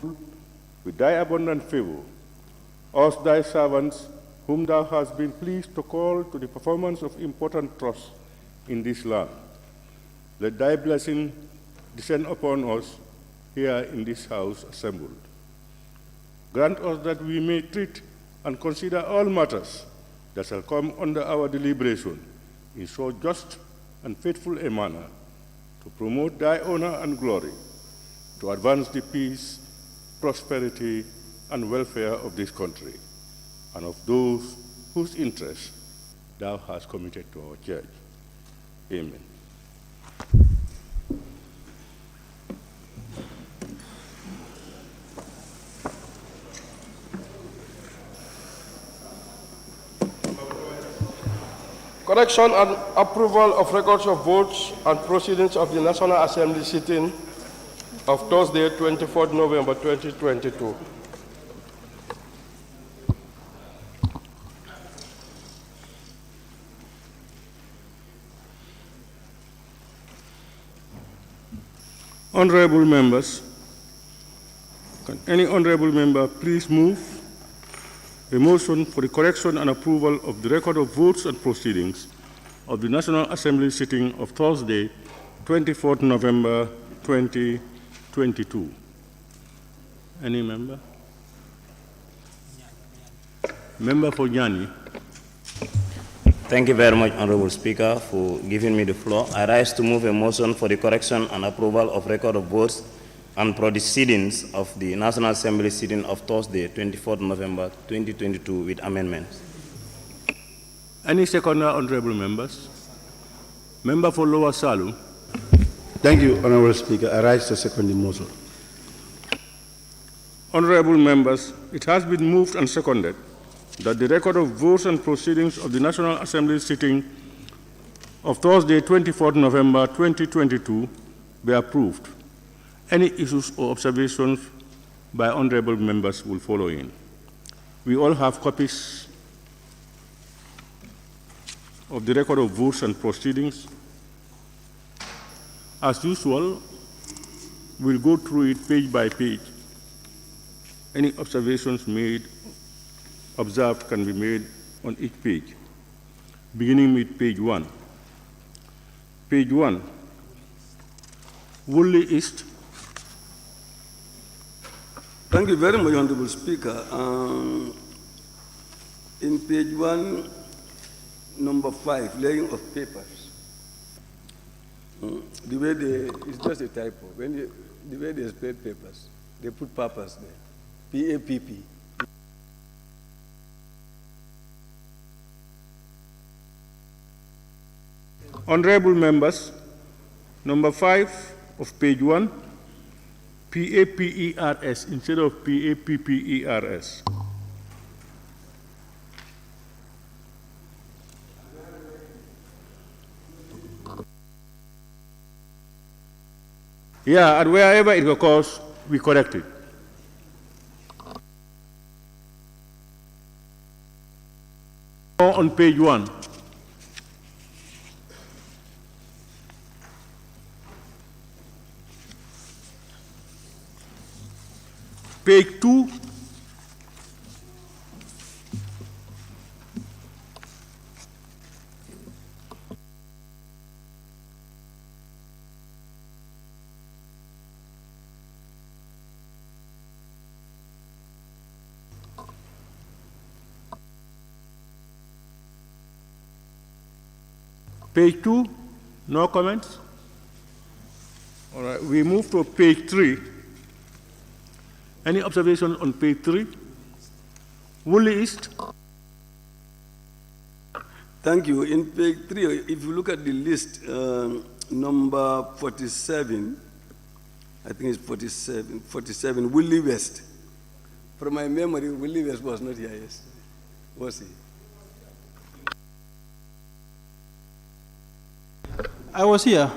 with thy abundant favor, us thy servants, whom thou hast been pleased to call to the performance of important trusts in this land. Let thy blessing descend upon us here in this house assembled. Grant us that we may treat and consider all matters that shall come under our deliberation in so just and faithful a manner to promote thy honor and glory, to advance the peace, prosperity, and welfare of this country, and of those whose interests thou hast committed to our church. Amen. Correction and approval of records of votes and proceedings of the National Assembly sitting of Thursday, 24th November 2022. Honorable members, can any honorable member please move a motion for the correction and approval of the record of votes and proceedings of the National Assembly sitting of Thursday, 24th November 2022. Any member? Member for Nyani. Thank you very much, Honorable Speaker, for giving me the floor. I rise to move a motion for the correction and approval of record of votes and proceedings of the National Assembly sitting of Thursday, 24th November 2022 with amendments. Any second honorable members? Member for Lower Salu. Thank you, Honorable Speaker. I rise to second the motion. Honorable members, it has been moved and seconded that the record of votes and proceedings of the National Assembly sitting of Thursday, 24th November 2022 be approved. Any issues or observations by honorable members will follow in. We all have copies of the record of votes and proceedings. As usual, we'll go through it page by page. Any observations observed can be made on each page, beginning with page 1. Page 1, Woolly East. Thank you very much, Honorable Speaker. In page 1, number 5, laying of papers. The way it's just a typo. The way they spell papers, they put papas there. P-A-P-P. Honorable members, number 5 of page 1, P-A-P-E-R-S instead of P-A-P-P-E-R-S. Yeah, and wherever it occurs, we correct it. On page 1. Page 2. Page 2, no comments? All right, we move to page 3. Any observation on page 3? Woolly East. Thank you. In page 3, if you look at the list, number 47, I think it's 47, Woolly West. From my memory, Woolly West was not here yesterday, was he? I was here.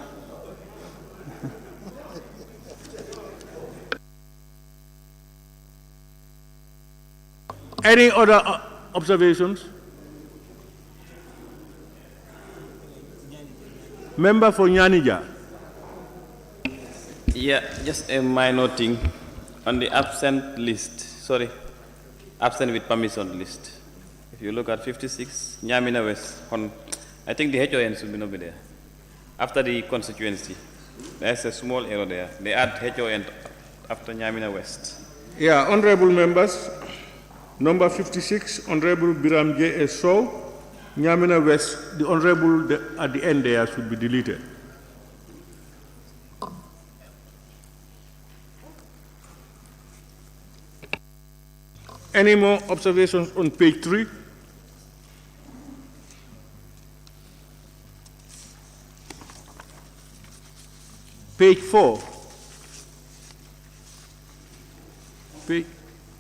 Any other observations? Member for Nyanija. Yeah, just a minor thing. On the absent list, sorry, absent with permission list. If you look at 56, Nyamina West, I think the HON should not be there. After the constituency, there's a small error there. They add HON after Nyamina West. Yeah, honorable members, number 56, Honorable Biram J. S. Sow, Nyamina West, the honorable at the end there should be deleted. Any more observations on page 3? Page 4.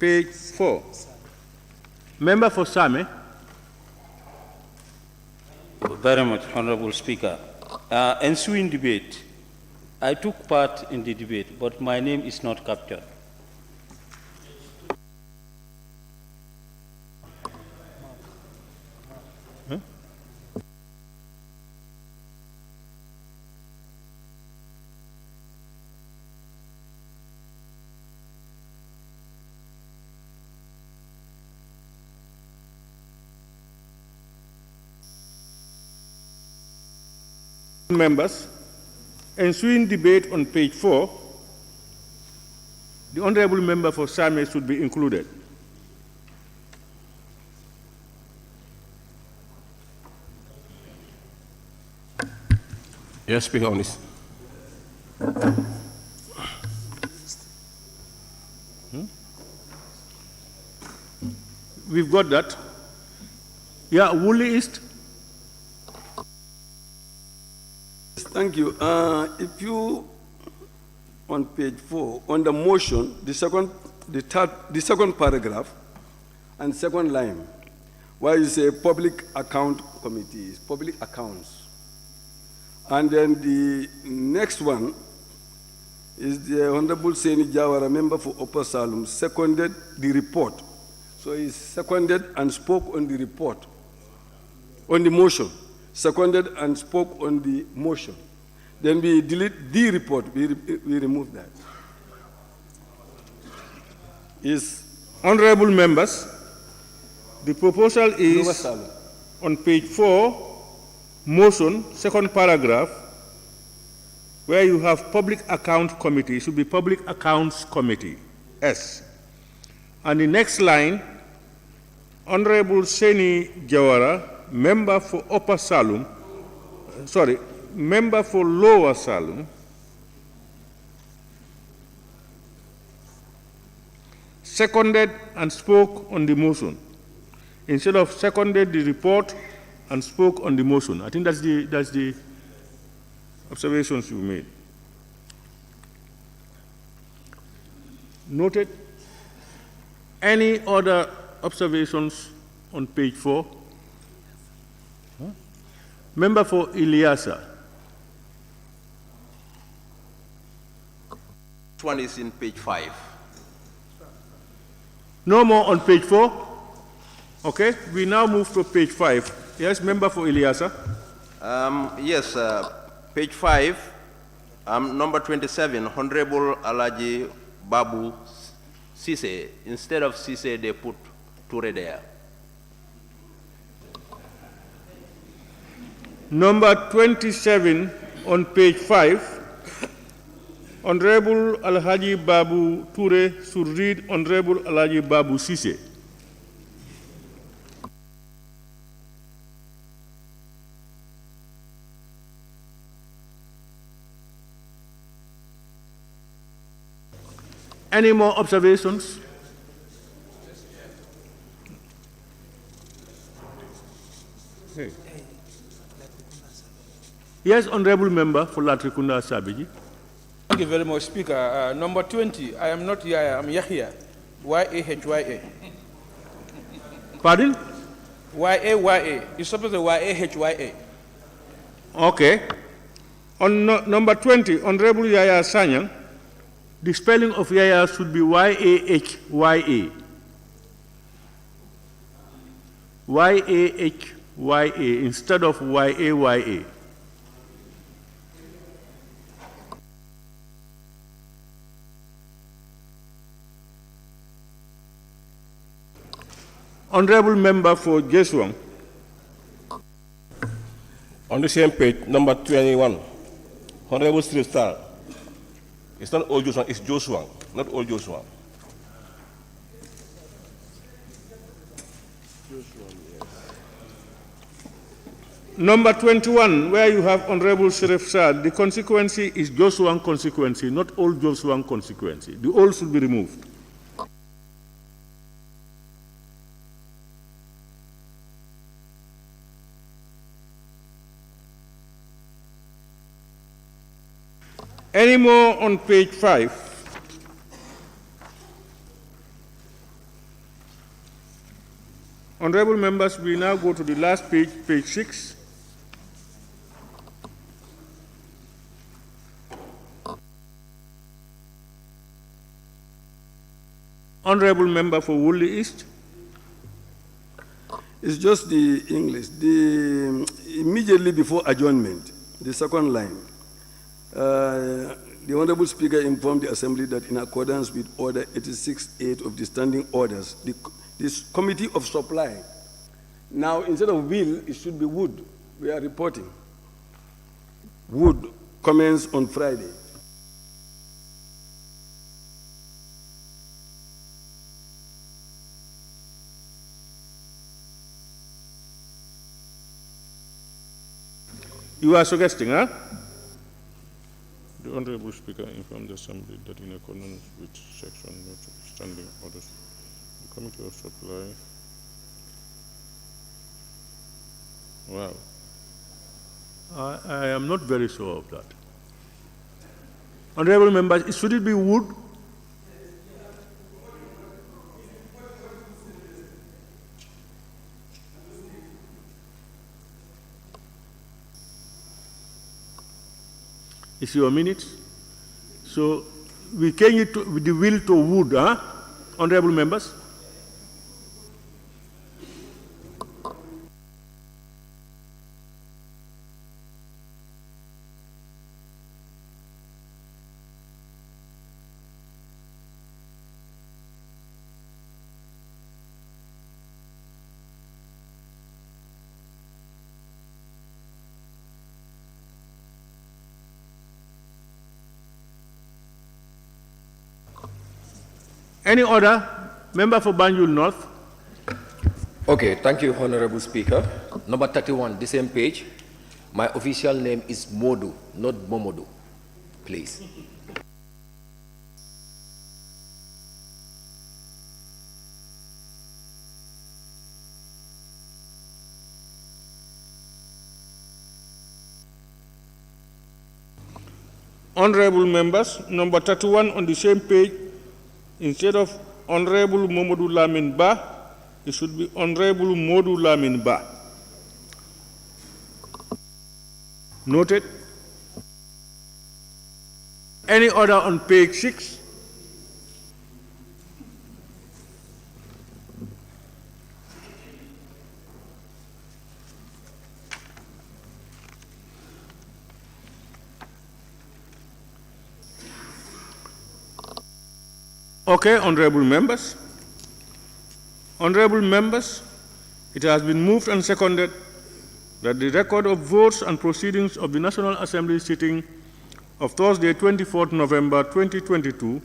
Page 4. Member for Same. Very much, Honorable Speaker. Ensuing debate. I took part in the debate, but my name is not captured. Members, ensuing debate on page 4, the honorable member for Same should be included. Yes, Speaker, on this. We've got that. Yeah, Woolly East. Thank you. If you, on page 4, on the motion, the second paragraph and second line, where you say public account committees, public accounts. And then the next one is the Honorable Seni Jawara, member for Upper Salem, seconded the report. So he seconded and spoke on the report, on the motion. Seconded and spoke on the motion. Then we delete the report, we remove that. Honorable members, the proposal is on page 4, motion, second paragraph, where you have public account committee, it should be public accounts committee, S. And the next line, Honorable Seni Jawara, member for Upper Salem, member for Lower Salem, seconded and spoke on the motion. Instead of seconded the report and spoke on the motion. I think that's the observations you made. Noted. Any other observations on page 4? Member for Ilyasa. This one is in page 5. No more on page 4? Okay, we now move to page 5. Yes, member for Ilyasa. Yes, page 5, number 27, Honorable Alaji Babu Sise. Instead of Sise, they put Ture there. Number 27 on page 5, Honorable Alhaji Babu Ture should read Honorable Alhaji Babu Sise. Any more observations? Hey. Yes, Honorable Member for Latrikunda Sabiji. Thank you very much, Speaker. Number 20, I am not Yaya, I'm Yahya. Y-A-H-Y-A. Pardon? Y-A-Y-A. It's supposed to be Y-A-H-Y-A. Okay. On number 20, Honorable Yaya Sanyang, the spelling of Yaya should be Y-A-H-Y-A. Y-A-H-Y-A instead of Y-A-Y-A. Honorable Member for Jeswang. On the same page, number 21, Honorable Sri Star. It's not Old Joshua, it's Joshua, not Old Joshua. Number 21, where you have Honorable Sheriff Saad, the consequency is Joshua consequency, not Old Joshua consequency. The old should be removed. Any more on page 5? Honorable members, we now go to the last page, page 6. Honorable member for Woolly East. It's just the English. Immediately before adjournment, the second line, the Honorable Speaker informed the Assembly that in accordance with Order 86.8 of the Standing Orders, this Committee of Supply, now instead of will, it should be would. We are reporting. Would commence on Friday. You are suggesting, huh? The Honorable Speaker informed the Assembly that in accordance with Section Standing Orders, the Committee of Supply. Wow. I am not very sure of that. Honorable members, should it be would? It's your minutes. So we change it to, with the will to would, huh? Honorable members? Any other? Member for Banjul North. Okay, thank you, Honorable Speaker. Number 31, the same page. My official name is Modu, not Momodu, please. Honorable members, number 31 on the same page, instead of Honorable Momodu Lamin Ba, it should be Honorable Modu Lamin Ba. Noted. Any order on page 6? Okay, honorable members. Honorable members, it has been moved and seconded that the record of votes and proceedings of the National Assembly sitting of Thursday, 24th November 2022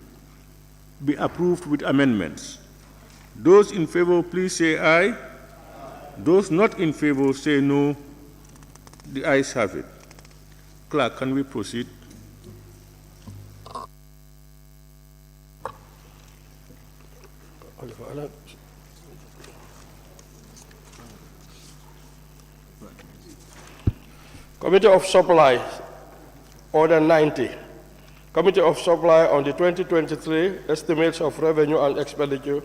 be approved with amendments. Those in favor, please say aye. Those not in favor, say no. The ayes have it. Clerk, can we proceed? Committee of Supply, Order 90. Committee of Supply on the 2023 Estimates of Revenue and Expenditure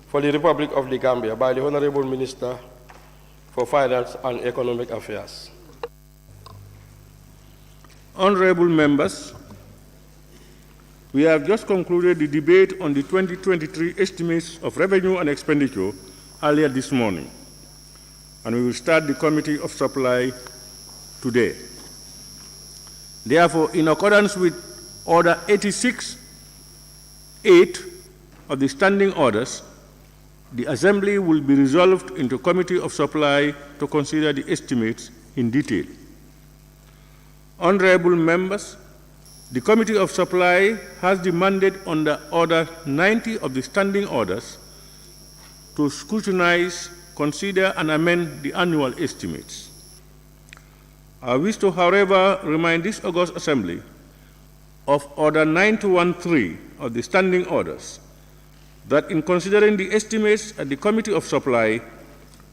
for the Republic of the Gambia by the Honorable Minister for Finance and Economic Affairs. Honorable members, we have just concluded the debate on the 2023 Estimates of Revenue and Expenditure earlier this morning, and we will start the Committee of Supply today. Therefore, in accordance with Order 86.8 of the Standing Orders, the Assembly will be resolved into Committee of Supply to consider the estimates in detail. Honorable members, the Committee of Supply has the mandate under Order 90 of the Standing Orders to scrutinize, consider, and amend the annual estimates. I wish to, however, remind this august Assembly of Order 9213 of the Standing Orders, that in considering the estimates at the Committee of Supply,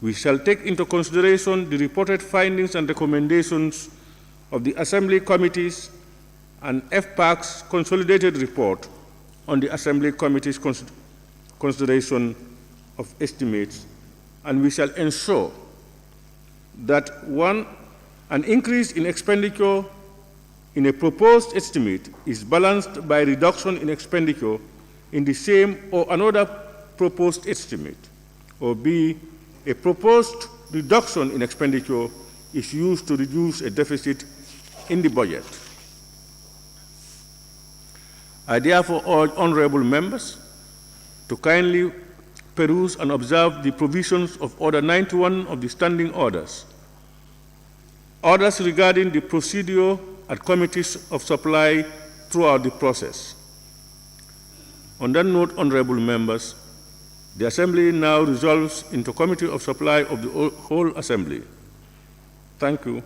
we shall take into consideration the reported findings and recommendations of the Assembly Committees and FPAC's consolidated report on the Assembly Committee's consideration of estimates, and we shall ensure that, one, an increase in expenditure in a proposed estimate is balanced by reduction in expenditure in the same or another proposed estimate, or B, a proposed reduction in expenditure is used to reduce a deficit in the budget. I therefore urge honorable members to kindly peruse and observe the provisions of Order 91 of the Standing Orders, orders regarding the procedure at committees of supply throughout the process. On that note, honorable members, the Assembly now resolves into Committee of Supply of the whole Assembly. Thank you.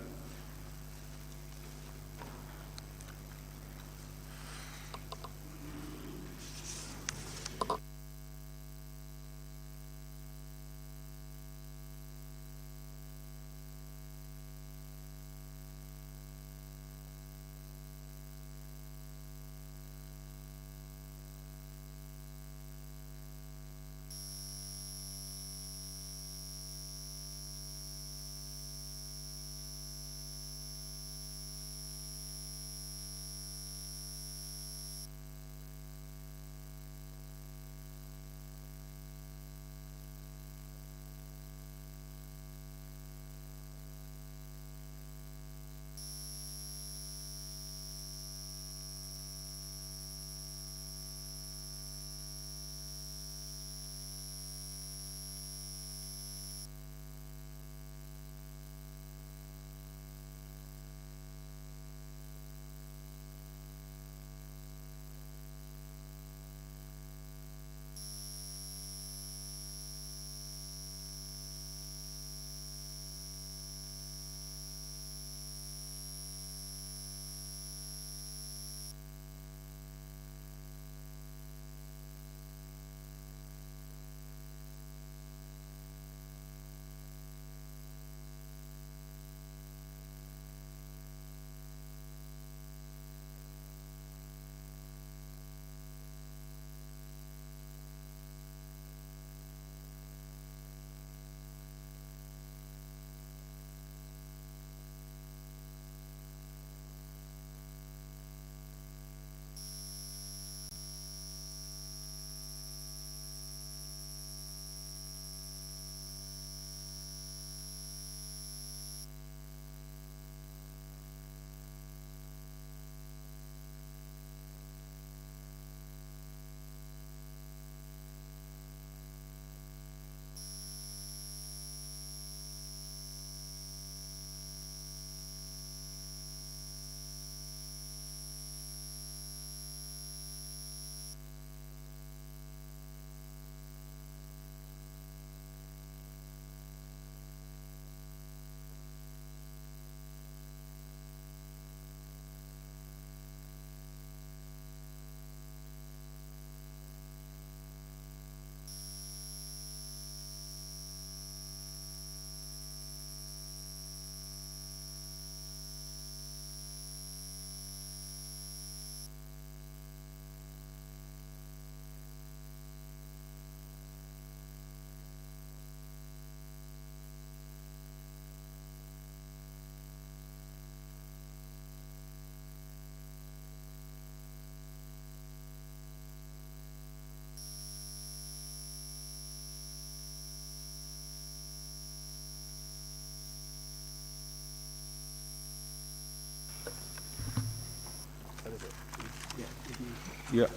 Yeah.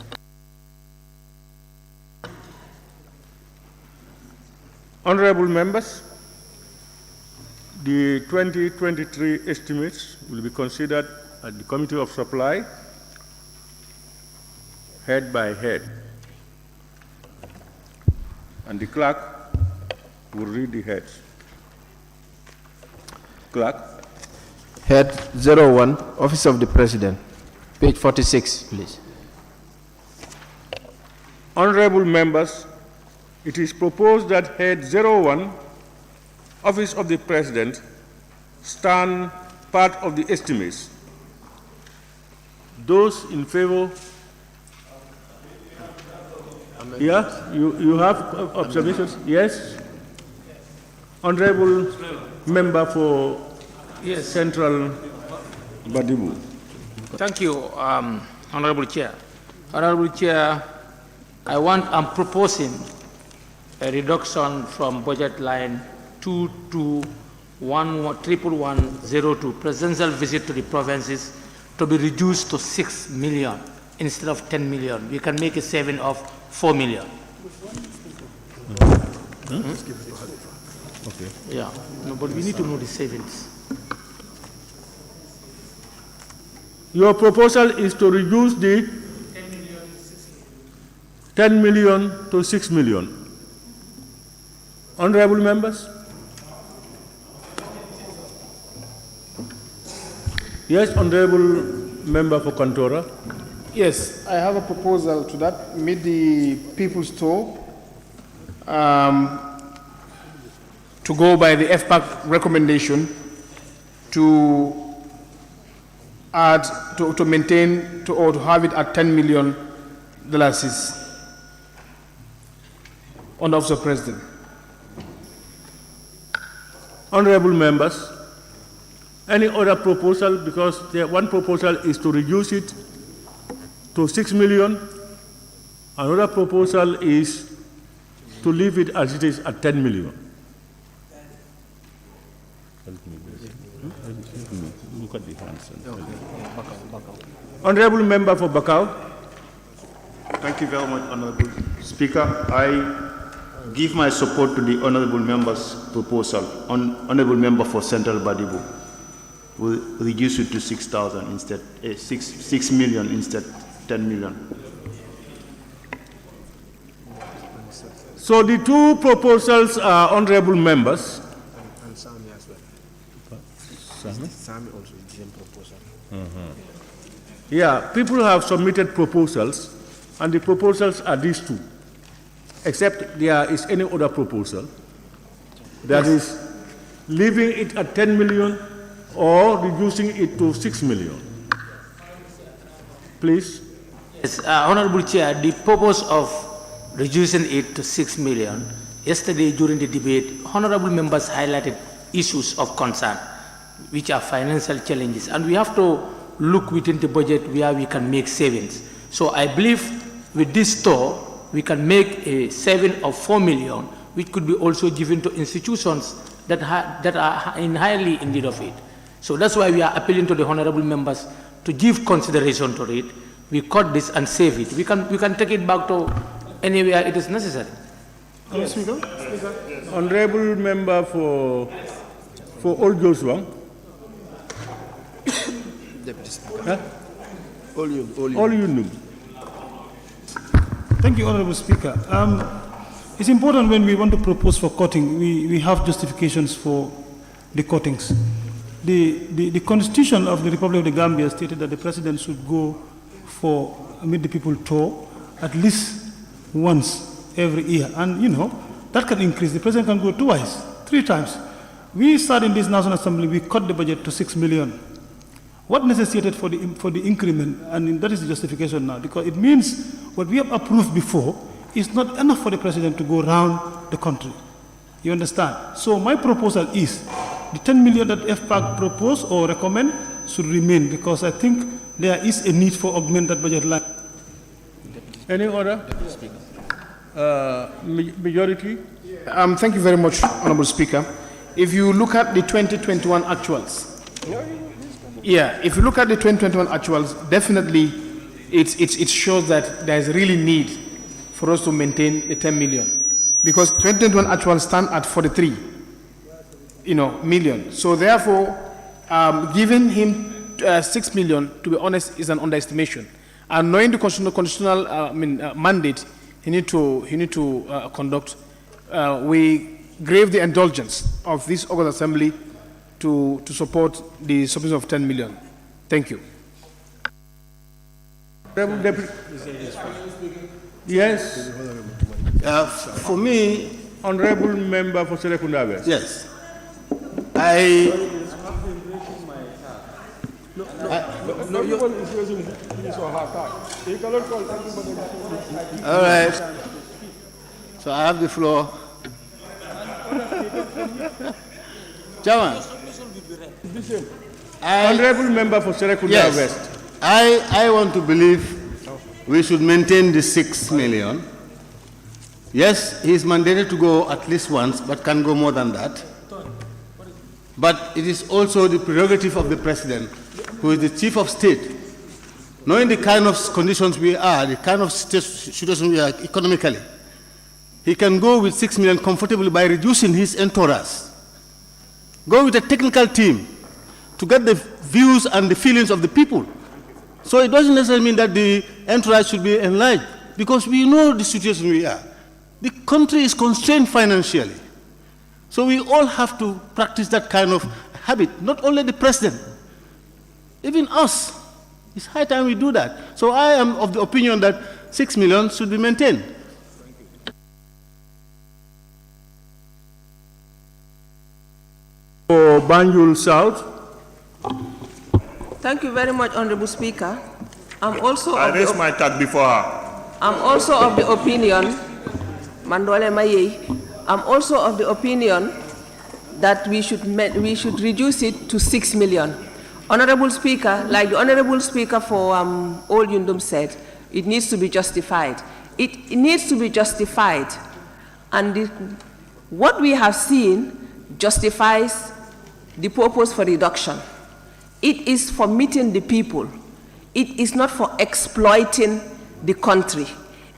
Honorable members, the 2023 estimates will be considered at the Committee of Supply, head by head. And the clerk will read the heads. Clerk. Head 01, Office of the President. Page 46, please. Honorable members, it is proposed that Head 01, Office of the President, stand part of the estimates. Those in favor? Yeah, you have observations? Yes? Honorable Member for Central Badibu. Thank you, Honorable Chair. Honorable Chair, I'm proposing a reduction from budget line 22111102, presidential visit to the provinces, to be reduced to 6 million instead of 10 million. We can make a saving of 4 million. Okay. Yeah, no, but we need to know the savings. Your proposal is to reduce the 10 million to 6 million. Honorable members? Yes, Honorable Member for Kantora. Yes, I have a proposal to that. Meet the People's Store to go by the FPAC recommendation to add, to maintain, or to have it at $10 million on the Office of President. Honorable members, any other proposal? Because one proposal is to reduce it to 6 million. Another proposal is to leave it as it is at 10 million. Look at the hands. Honorable Member for Bakau. Thank you very much, Honorable Speaker. I give my support to the Honorable Member's proposal. Honorable Member for Central Badibu will reduce it to 6,000 instead, 6 million instead 10 million. So the two proposals are honorable members. And Sami as well. Sami also is the same proposal. Yeah, people have submitted proposals, and the proposals are these two, except there is any other proposal that is leaving it at 10 million or reducing it to 6 million. Please. Yes, Honorable Chair, the purpose of reducing it to 6 million, yesterday during the debate, honorable members highlighted issues of concern, which are financial challenges, and we have to look within the budget where we can make savings. So I believe with this store, we can make a saving of 4 million, which could be also given to institutions that are highly in need of it. So that's why we are appealing to the honorable members to give consideration to it. We cut this and save it. We can take it back to anywhere it is necessary. Yes. Honorable Member for Old Joshua. Deputy Speaker. Huh? All you know. Thank you, Honorable Speaker. It's important when we want to propose for cutting, we have justifications for the cuttings. The Constitution of the Republic of the Gambia stated that the President should go for Meet the People tour at least once every year. And, that can increase. The President can go twice, 3 times. We started in this National Assembly, we cut the budget to 6 million. What necessitated for the increment, and that is the justification now, because it means what we have approved before is not enough for the President to go around the country. You understand? So my proposal is the 10 million that FPAC proposed or recommend should remain, because I think there is a need for augmented budget line. Any other? Majority? Thank you very much, Honorable Speaker. If you look at the 2021 actuals, if you look at the 2021 actuals, definitely it shows that there is really need for us to maintain the 10 million. because 2021 actual stand at 43, million. So therefore, giving him 6 million, to be honest, is an underestimation. And knowing the constitutional mandate he need to conduct, we crave the indulgence of this August Assembly to support the submission of 10 million. Thank you. Yes. For me, Honorable Member for Serekunda West. yes. All right. So I have the floor. Chairman. Honorable Member for Serekunda West. I want to believe we should maintain the 6 million. Yes, he is mandated to go at least once, but can go more than that. But it is also the prerogative of the President, who is the Chief of State, knowing the kind of conditions we are, the kind of situation we are economically, he can go with 6 million comfortably by reducing his entourage. Go with a technical team to get the views and the feelings of the people. So it doesn't necessarily mean that the entourage should be enlarged, because we know the situation we are. The country is constrained financially. So we all have to practice that kind of habit, not only the President, even us. It's high time we do that. So I am of the opinion that 6 million should be maintained. For Banjul South. Thank you very much, Honorable Speaker. I'm also I raised my tag before her. I'm also of the opinion, Mandole Maye, I'm also of the opinion that we should reduce it to 6 million. Honorable Speaker, like the Honorable Speaker for Old Yundum said, it needs to be justified. It needs to be justified. And what we have seen justifies the purpose for reduction. It is for meeting the people. It is not for exploiting the country.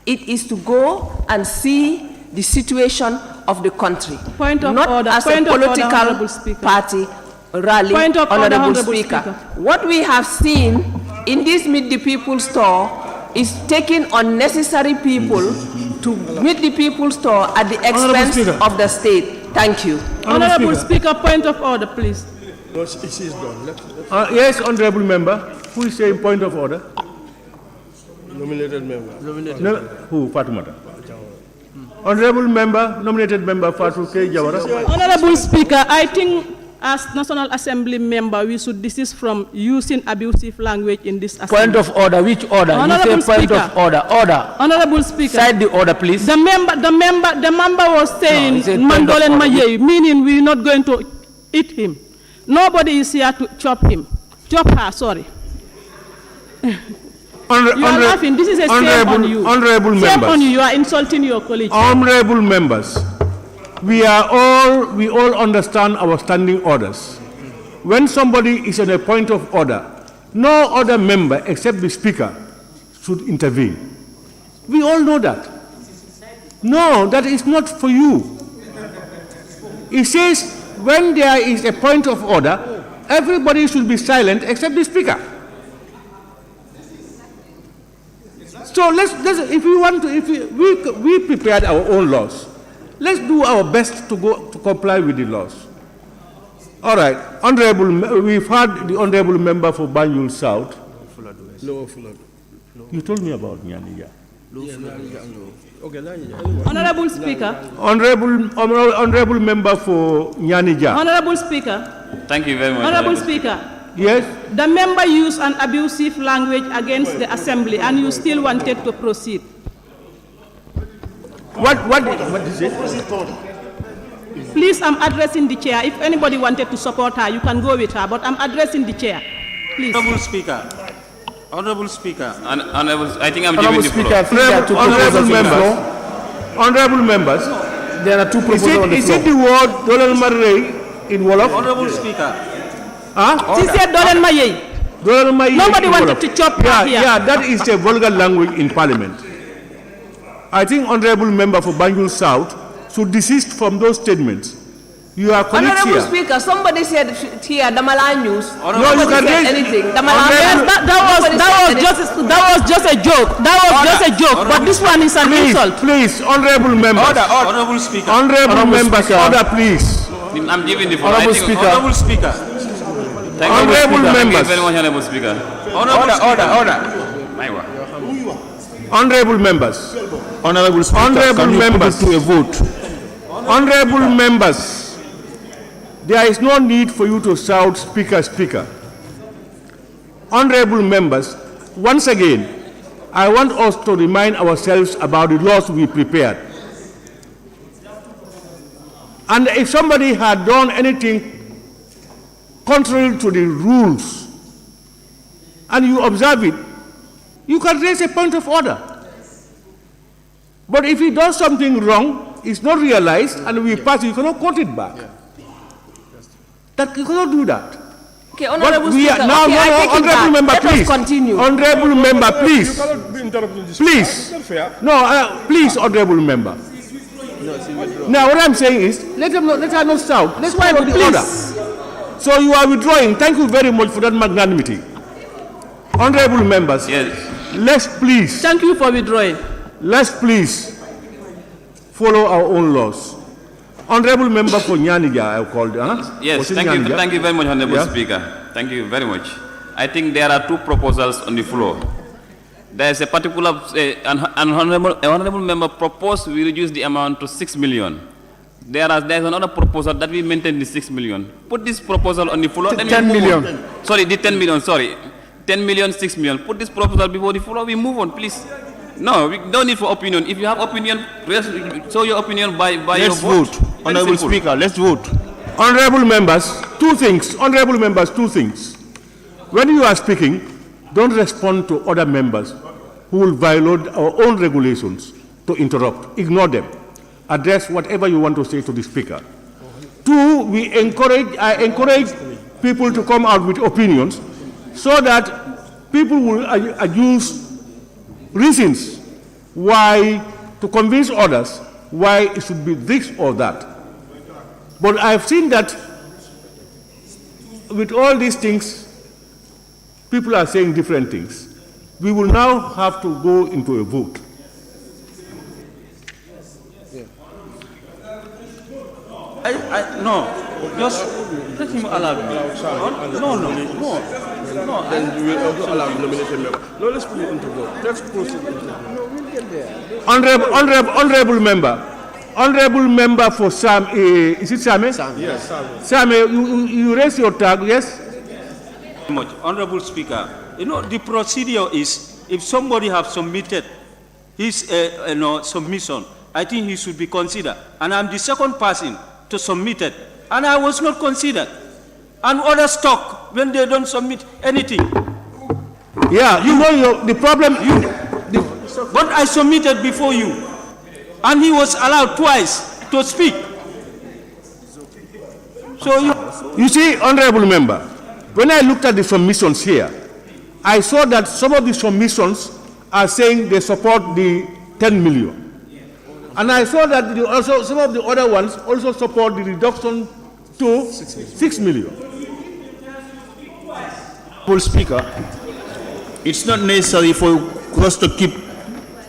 It is to go and see the situation of the country. Point of not order. as Point a political order, party rally, Point of order, Honorable Honorable Speaker. Speaker. What we have seen in this Meet the People store is taking unnecessary people to Meet the People store at the expense of the state. Thank you. Honorable Speaker, point of order, please. No, she's done. Yes, Honorable Member. Who is saying point of order? Nominated member. No, who? Fatumata. Honorable Member, nominated member Fatou K. Jawara. Honorable Speaker, I think as National Assembly member, we should desist from using abusive language in this assembly. Point of order. Which order? Honorable you say point Speaker. of order. Order. Honorable Speaker. Cite the order, please. The member was saying Mandole Maye, meaning we're not going to eat him. Nobody is here to chop him. Chop her, sorry. You are laughing. This is a shame on you. Honorable shame members. on you. You are insulting your colleagues. Honorable members, we all understand our standing orders. When somebody is on a point of order, no other member except the Speaker should intervene. We all know that. No, that is not for you. It says when there is a point of order, everybody should be silent except the Speaker. So if we want to, we prepared our own laws. Let's do our best to comply with the laws. All right, we've had the Honorable Member for Banjul South. You told me about Nyanija. Honorable Speaker. Honorable Member for Nyanija. Honorable Speaker. Thank you very much. Honorable Speaker. Yes. The member used an abusive language against the assembly, and you still wanted to proceed. What is it? Please, I'm addressing the chair. If anybody wanted to support her, you can go with her, but I'm addressing the chair. Please. Honorable Speaker. Honorable Speaker. Honorable, I think I'm giving the floor. Honorable members. There are two proposals on the floor. Is it the word Dolal Marre in Wolof? Honorable Speaker. Huh? She said Dolal Maye. Nobody wanted to chop her here. Yeah, that is a vulgar language in Parliament. I think Honorable Member for Banjul South should desist from those statements. You are colleagues Honorable here. Speaker, somebody said here Damala News. No, you can raise anything. Yes, that was just a joke. That was just a joke. But this one is an insult. Please, honorable members. Honorable Speaker. Honorable members, order, please. I'm giving the floor. Honorable Speaker. Honorable Speaker. Honorable members. Thank you very much, Honorable Speaker. Order. Honorable members. Honorable Speaker, Honorable can you members. put it to a vote? Honorable members. There is no need for you to shout, Speaker, Speaker. Honorable members, once again, I want us to remind ourselves about the laws we prepared. And if somebody had done anything contrary to the rules, and you observe it, you can raise a point of order. But if he does something wrong, it's not realized, and we pass it, you cannot quote it back. That you cannot do that. Okay, Honorable But we Speaker. are, now, okay, no, I no, take it Honorable back. member, Let us please. continue. Honorable member, please. You cannot be interrupting this. Please. That's not fair. No, please, honorable member. Now, what I'm saying is, let her not shout. Let's follow the order. So you are withdrawing. Thank you very much for that magnanimity. Honorable members, let's please. Thank you for withdrawing. Let's please follow our own laws. Honorable member for Nyanija, I called. Yes, thank you very much, Honorable Speaker. Thank you very much. I think there are two proposals on the floor. There is a particular, an honorable member proposed we reduce the amount to 6 million. There is another proposal that we maintain the 6 million. Put this proposal on the floor. 10 million. Sorry, the 10 million, sorry. 10 million, 6 million. Put this proposal before the floor, we move on, please. No, we don't need for opinion. If you have opinion, show your opinion by your vote. Let's vote. Honorable Speaker, let's vote. Honorable members, two things. Honorable members, two things. When you are speaking, don't respond to other members who will violate our own regulations to interrupt. Ignore them. Address whatever you want to say to the speaker. Two, I encourage people to come out with opinions so that people will adduce reasons why, to convince others why it should be this or that. But I've seen that with all these things, people are saying different things. We will now have to go into a vote. No, just let him allow me. No. Then we will also allow the nomination member. No, let's put it into vote. Let's proceed into vote. Honorable member for Sam, is it Same? Yes, Same. Same, you raise your tag, yes? Honorable Speaker, you know, the procedure is if somebody has submitted his submission, I think he should be considered. And I'm the second person to submit it. And I was not considered. And others talk when they don't submit anything. Yeah, you know the problem. But I submitted before you. And he was allowed twice to speak. So you see, honorable member, when I looked at the submissions here, I saw that some of the submissions are saying they support the 10 million. And I saw that also some of the other ones also support the reduction to 6 million. Speaker, it's not necessary for us to keep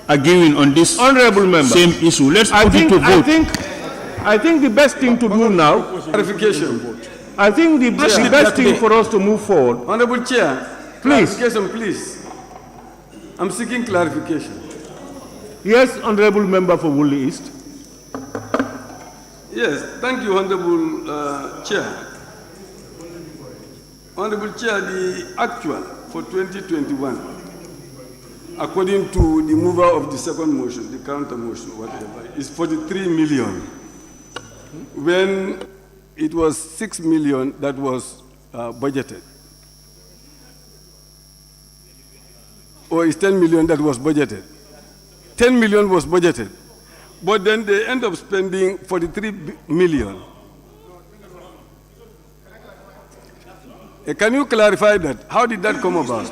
arguing on this honorable member same issue. Let's put it to vote. I think the best thing to do now. Clarification. I think the best thing for us to move forward. Honorable Chair, please. Clarification, please. I'm seeking clarification. Yes, honorable member for Woolly East. Yes, thank you, Honorable Chair. Honorable Chair, the actual for 2021, according to the mover of the second motion, the counter motion, whatever, is 43 million. When it was 6 million that was budgeted. Or it's 10 million that was budgeted. 10 million was budgeted. But then they end up spending 43 million. Can you clarify that? How did that come about?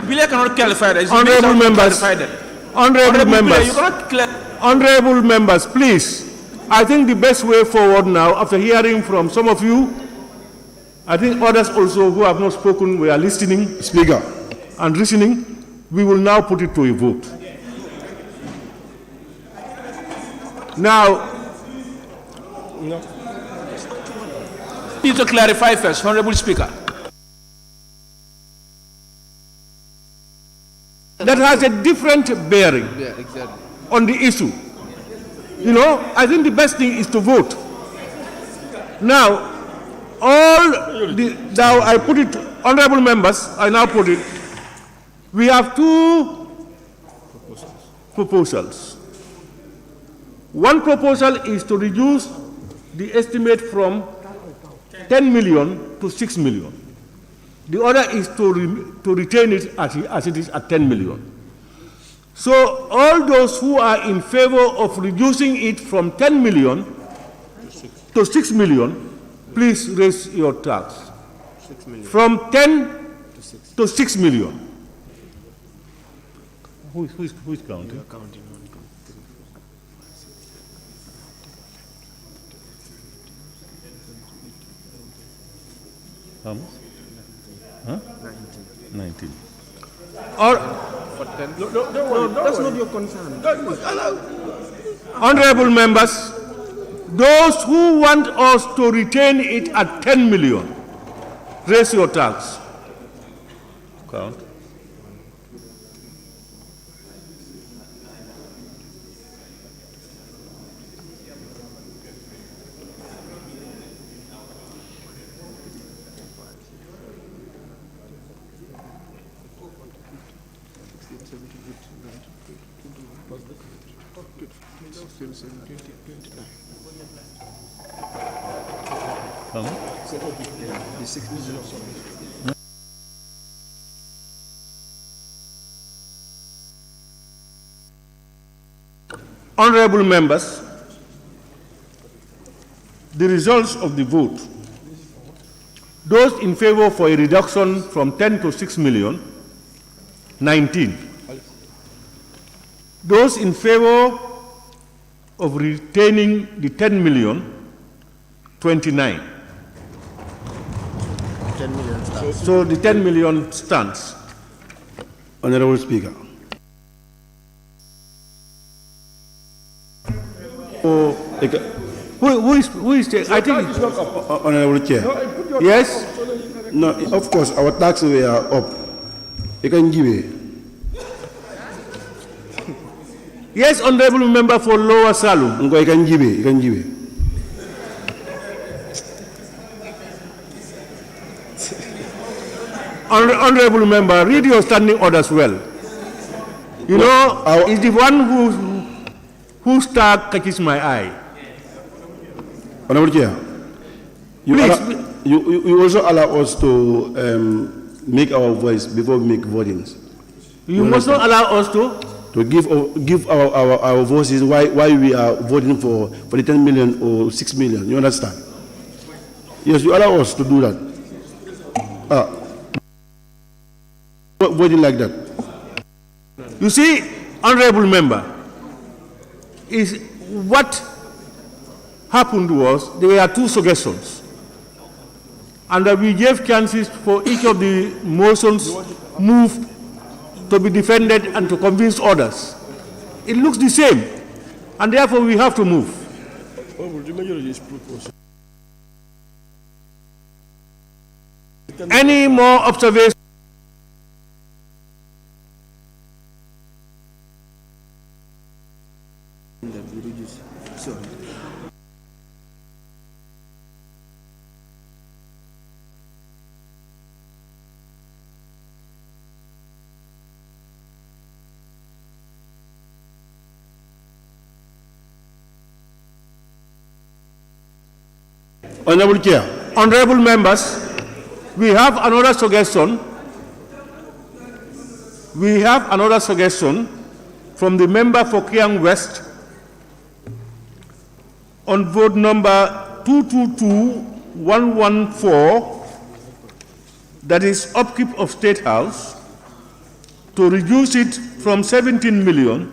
Billy cannot clarify that. Honorable members. Honorable members. You cannot Honorable members, please, I think the best way forward now, after hearing from some of you, I think others also who have not spoken, we are listening, Speaker, and listening, we will now put it to a vote. Now, need to clarify first, Honorable Speaker. that has a different bearing on the issue. You know, I think the best thing is to vote. Now, now I put it, honorable members, I now put it, we have two proposals. One proposal is to reduce the estimate from 10 million to 6 million. The other is to retain it as it is at 10 million. So all those who are in favor of reducing it from 10 million to 6 million, please raise your tax. From 10 to 6 million. Who is counting? How much? Huh? 19. Or, that's not your concern. honorable members, those who want us to retain it at 10 million, raise your tax. Count. Honorable members, the results of the vote. Those in favor for a reduction from 10 to 6 million, 19. Those in favor of retaining the 10 million, 29. 10 million stands. So the 10 million stands. Honorable Speaker. Who is I think it's not Honorable Chair. Yes? No, of course, our taxes were up. You can give it. Yes, honorable member for Lower Salum. You can give it. You can give it. Honorable member, read your standing orders well. You know, it's the one whose star catches my eye. Honorable Chair, you also allow us to make our voice before we make votings. You must not allow us to give our voices why we are voting for the 10 million or 6 million. You understand? Yes, you allow us to do that. Voting like that. You see, honorable member, is what happened was there were two suggestions, and we gave chances for each of the motions moved to be defended and to convince others. It looks the same, and therefore we have to move. Any more observations? Honorable Chair. Honorable members, we have another suggestion. We have another suggestion from the member for Kiang West on vote number 222114, that is upkeep of State House, to reduce it from 17 million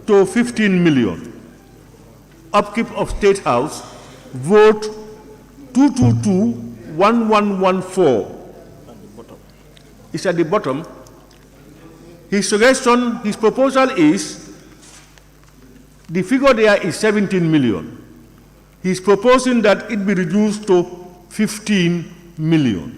to 15 million. Upkeep of State House, vote 222-1114. It's at the bottom. His suggestion, his proposal is, the figure there is 17 million. He's proposing that it be reduced to 15 million.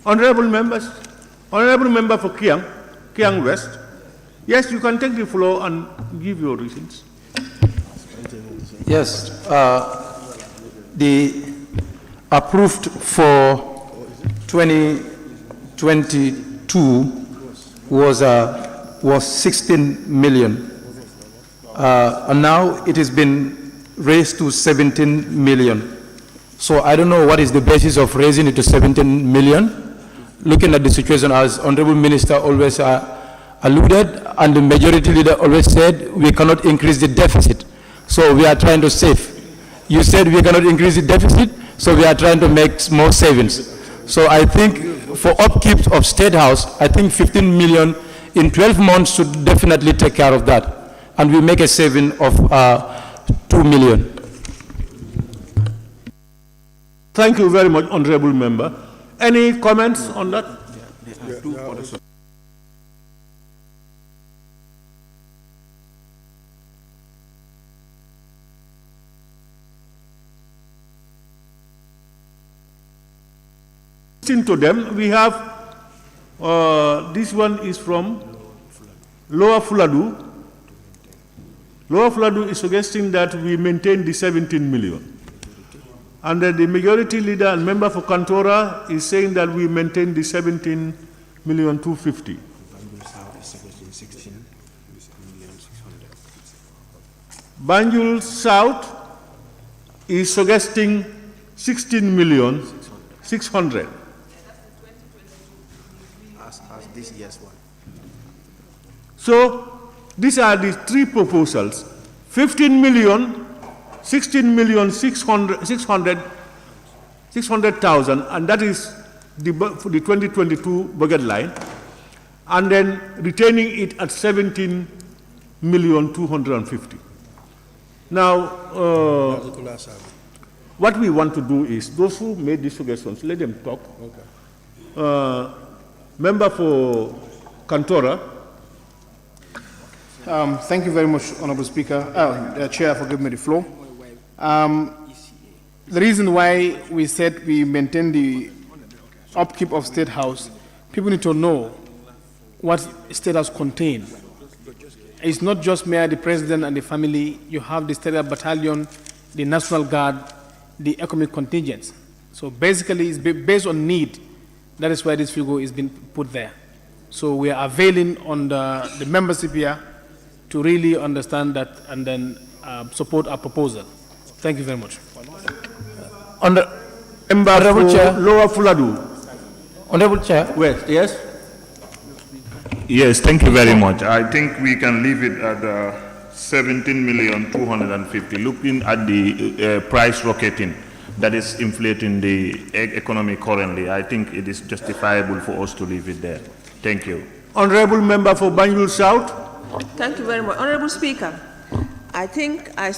Honorable members, Honorable Member for Kiang West, yes, you can take the floor and give your reasons. Yes, the approved for 2022 was 16 million, and now it has been raised to 17 million. So I don't know what is the basis of raising it to 17 million. Looking at the situation, as Honorable Minister always alluded, and the majority leader always said, we cannot increase the deficit. So we are trying to save. You said we cannot increase the deficit, so we are trying to make more savings. So I think for upkeep of State House, I think 15 million in 12 months should definitely take care of that. And we make a saving of 2 million. Thank you very much, Honorable Member. Any comments on that? To them, we have, this one is from Lower Fuladu. Lower Fuladu is suggesting that we maintain the 17 million. And then the majority leader and member for Kantora is saying that we maintain the 17,250,000. Banjul South is suggesting 16,600,000. As this year's one. So these are the three proposals: 15 million, 16,600,000, and that is for the 2022 budget line, and then retaining it at 17,250,000. Now, what we want to do is, those who made these suggestions, let them talk. Okay. Member for Kantora. Thank you very much, Honorable Speaker, Chair, for giving me the floor. The reason why we said we maintain the upkeep of State House, people need to know what State House contains. It's not just mere the President and the family. You have the State Battalion, the National Guard, the economic contingents. So basically, it's based on need. That is why this figure is being put there. So we are availing on the membership here to really understand that and then support our proposal. Thank you very much. Honorable Chair. Lower Fuladu. Honorable Chair. West, yes? Yes, thank you very much. I think we can leave it at 17,250,000. Looking at the price rocketing that is inflating the economy currently, I think it is justifiable for us to leave it there. Thank you. Honorable Member for Banjul South. Thank you very much. Honorable Speaker, I think I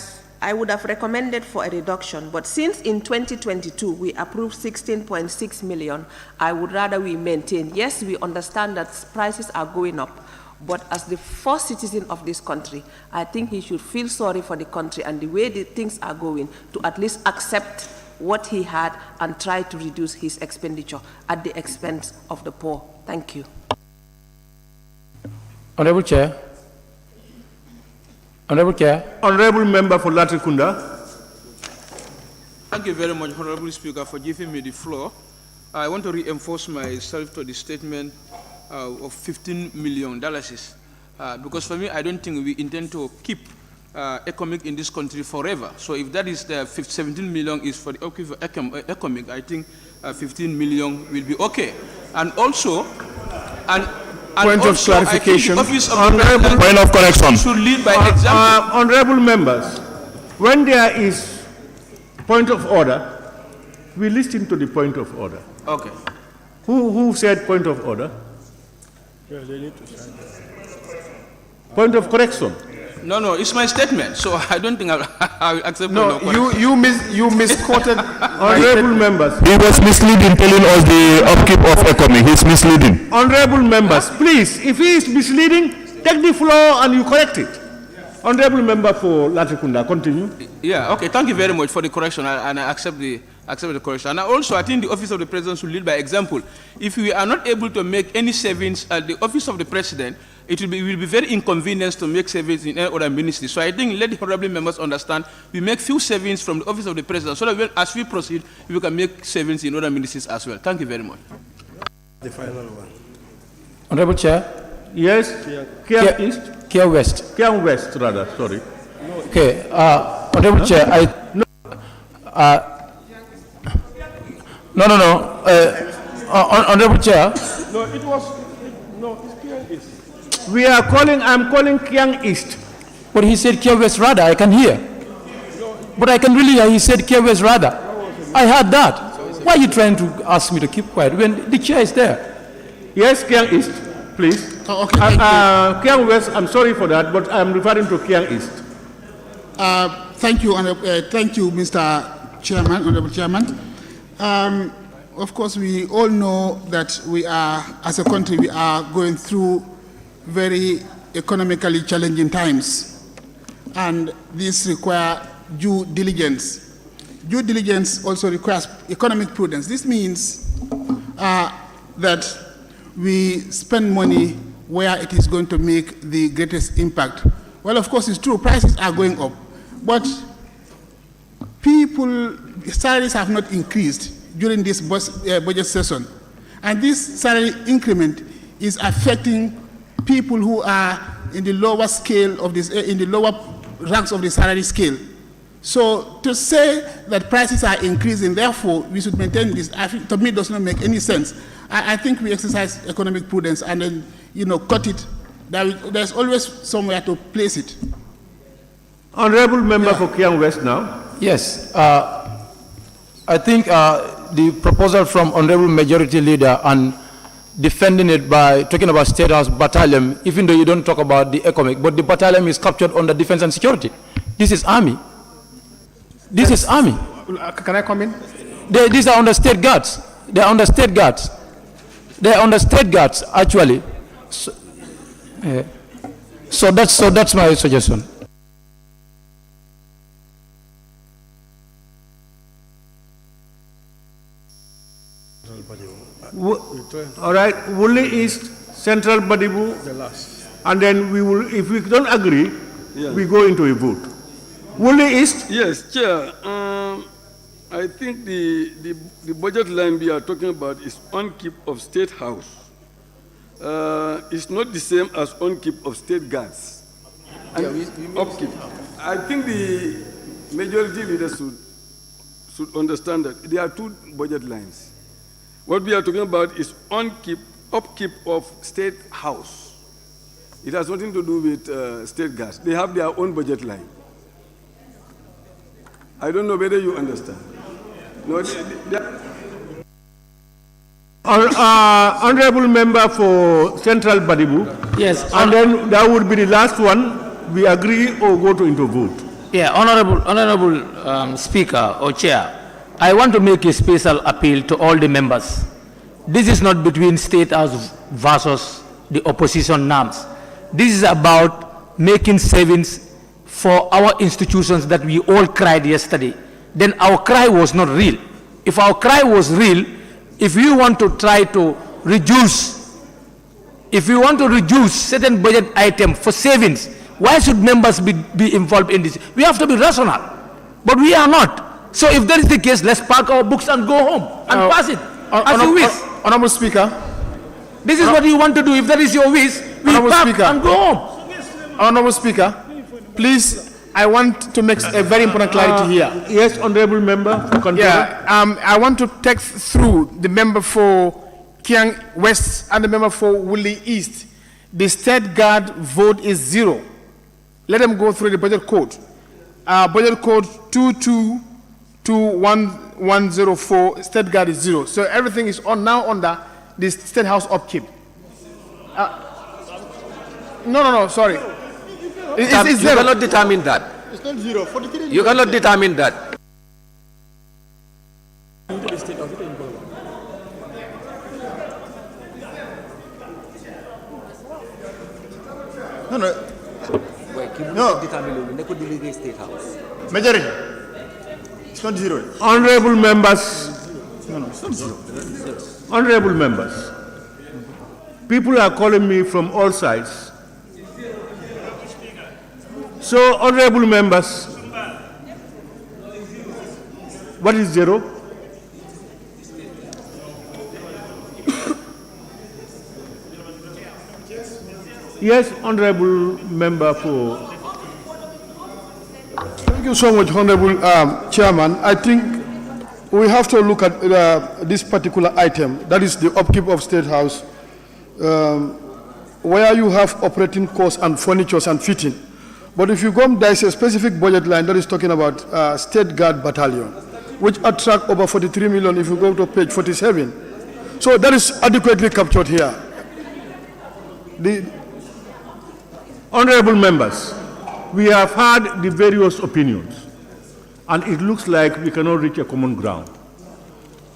would have recommended for a reduction, but since in 2022 we approved 16.6 million, I would rather we maintain. Yes, we understand that prices are going up, but as the first citizen of this country, I think he should feel sorry for the country and the way the things are going, to at least accept what he had and try to reduce his expenditure at the expense of the poor. Thank you. Honorable Chair. Honorable Chair. Honorable Member for Latrikunda. Thank you very much, Honorable Speaker, for giving me the floor. I want to reinforce myself to the statement of $15 million. Because for me, I don't think we intend to keep economic in this country forever. So if that is the 17 million is for the economic, I think 15 million will be okay. And also, point of clarification. Point of correction. Should lead by example. Honorable members, when there is point of order, we listen to the point of order. Okay. Who said point of order? Point of correction. No, it's my statement, so I don't think I'll accept. No, you misquoted. Honorable members. He was misleading, telling us the upkeep of economy. He's misleading. Honorable members, please, if he is misleading, take the floor and you correct it. Honorable member for Latrikunda, continue. Yeah, okay, thank you very much for the correction, and I accept the correction. And also, I think the Office of the President should lead by example. If we are not able to make any savings at the Office of the President, it will be very inconvenient to make savings in any other ministry. So I think let the honorable members understand, we make few savings from the Office of the President, so that as we proceed, we can make savings in other ministries as well. Thank you very much. The final one. Honorable Chair. Yes, Kia East. Kia West. Kia West, rather, sorry. Okay, Honorable Chair, Honorable Chair. No, it's Kiang East. I'm calling Kiang East. But he said Kia West rather, I can hear. But I can really hear he said Kia West rather. I heard that. Why are you trying to ask me to keep quiet when the chair is there? Yes, Kiang East, please. Oh, okay. Kiang West, I'm sorry for that, but I'm referring to Kiang East. Thank you, Mr. Chairman, Honorable Chairman. Of course, we all know that we are, as a country, we are going through very economically challenging times, and this requires due diligence. Due diligence also requires economic prudence. This means that we spend money where it is going to make the greatest impact. Well, of course, it's true, prices are going up, but salaries have not increased during this budget session. And this salary increment is affecting people who are in the lower scale of this, in the lower ranks of the salary scale. So to say that prices are increasing, therefore we should maintain this, to me does not make any sense. I think we exercise economic prudence and then, cut it. There's always somewhere to place it. Honorable member for Kiang West now. Yes, I think the proposal from Honorable Majority Leader and defending it by talking about State House Battalion, even though you don't talk about the economic, but the battalion is captured under defense and security. This is army. This is army. Can I come in? These are under state guards. They are under state guards. They are under state guards, actually. So that's my suggestion. All right, Wuli East, Central Badibu, and then we will, if we don't agree, we go into a vote. Wuli East? Yes, Chair. I think the budget line we are talking about is on-keep of State House. It's not the same as on-keep of State Guards. And upkeep. I think the majority leaders should understand that there are two budget lines. What we are talking about is upkeep of State House. It has nothing to do with State Guards. They have their own budget line. I don't know whether you understand. No, Honorable member for Central Badibu. Yes. And then that would be the last one. We agree or go into vote. Yeah, Honorable Speaker or Chair, I want to make a special appeal to all the members. This is not between State House versus the opposition norms. This is about making savings for our institutions that we all cried yesterday. Then our cry was not real. If our cry was real, if we want to try to reduce, certain budget item for savings, why should members be involved in this? We have to be rational, but we are not. So if that is the case, let's pack our books and go home and pass it as you wish. Honorable Speaker. This is what you want to do. If that is your wish, we pack and go home. Honorable Speaker, please, I want to make a very important clarity here. Yes, Honorable Member. Yeah, I want to take through the member for Kiang West and the member for Wuli East. The State Guard vote is 0. Let them go through the budget code. Budget code 2221 104, State Guard is 0. So everything is now under the State House upkeep. No, sorry. You cannot determine that. It's not 0. 43. You cannot determine that. No. Majority. It's not 0. Honorable members. No, it's not 0. Honorable members. People are calling me from all sides. So, honorable members, what is 0? Yes, honorable member for. Thank you so much, Honorable Chairman. I think we have to look at this particular item, that is the upkeep of State House, where you have operating costs and furniture and fitting. But if you go, there is a specific budget line that is talking about State Guard Battalion, which attract over 43 million if you go to page 47. So that is adequately captured here. Honorable members, we have heard the various opinions, and it looks like we cannot reach a common ground.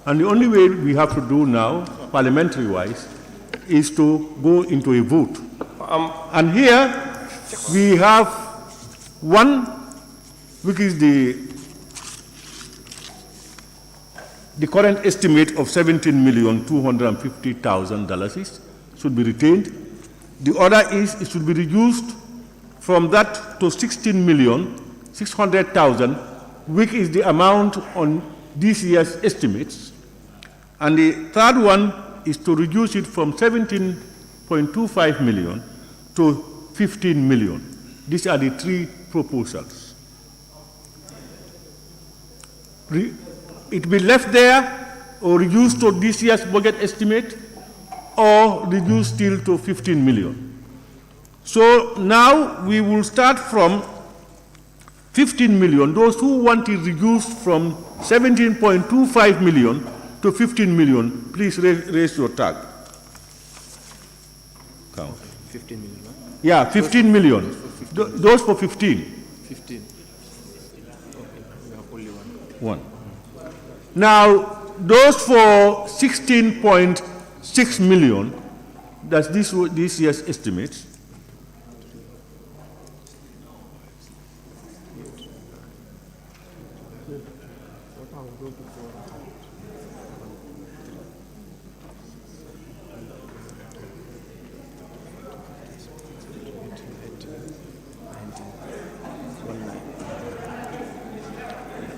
And the only way we have to do now, parliamentary-wise, is to go into a vote. And here we have one, which is the current estimate of $17,250,000 should be retained. The other is it should be reduced from that to $16,600,000, which is the amount on this year's estimates. And the third one is to reduce it from 17.25 million to 15 million. These are the three proposals. It will be left there or reduced to this year's budget estimate, or reduced still to 15 million. So now we will start from 15 million. Those who want it reduced from 17.25 million to 15 million, please raise your tag. Count. 15 million, right? Yeah, 15 million. Those for 15. 15. Okay, we have only one. Now, those for 16.6 million, that's this year's estimates.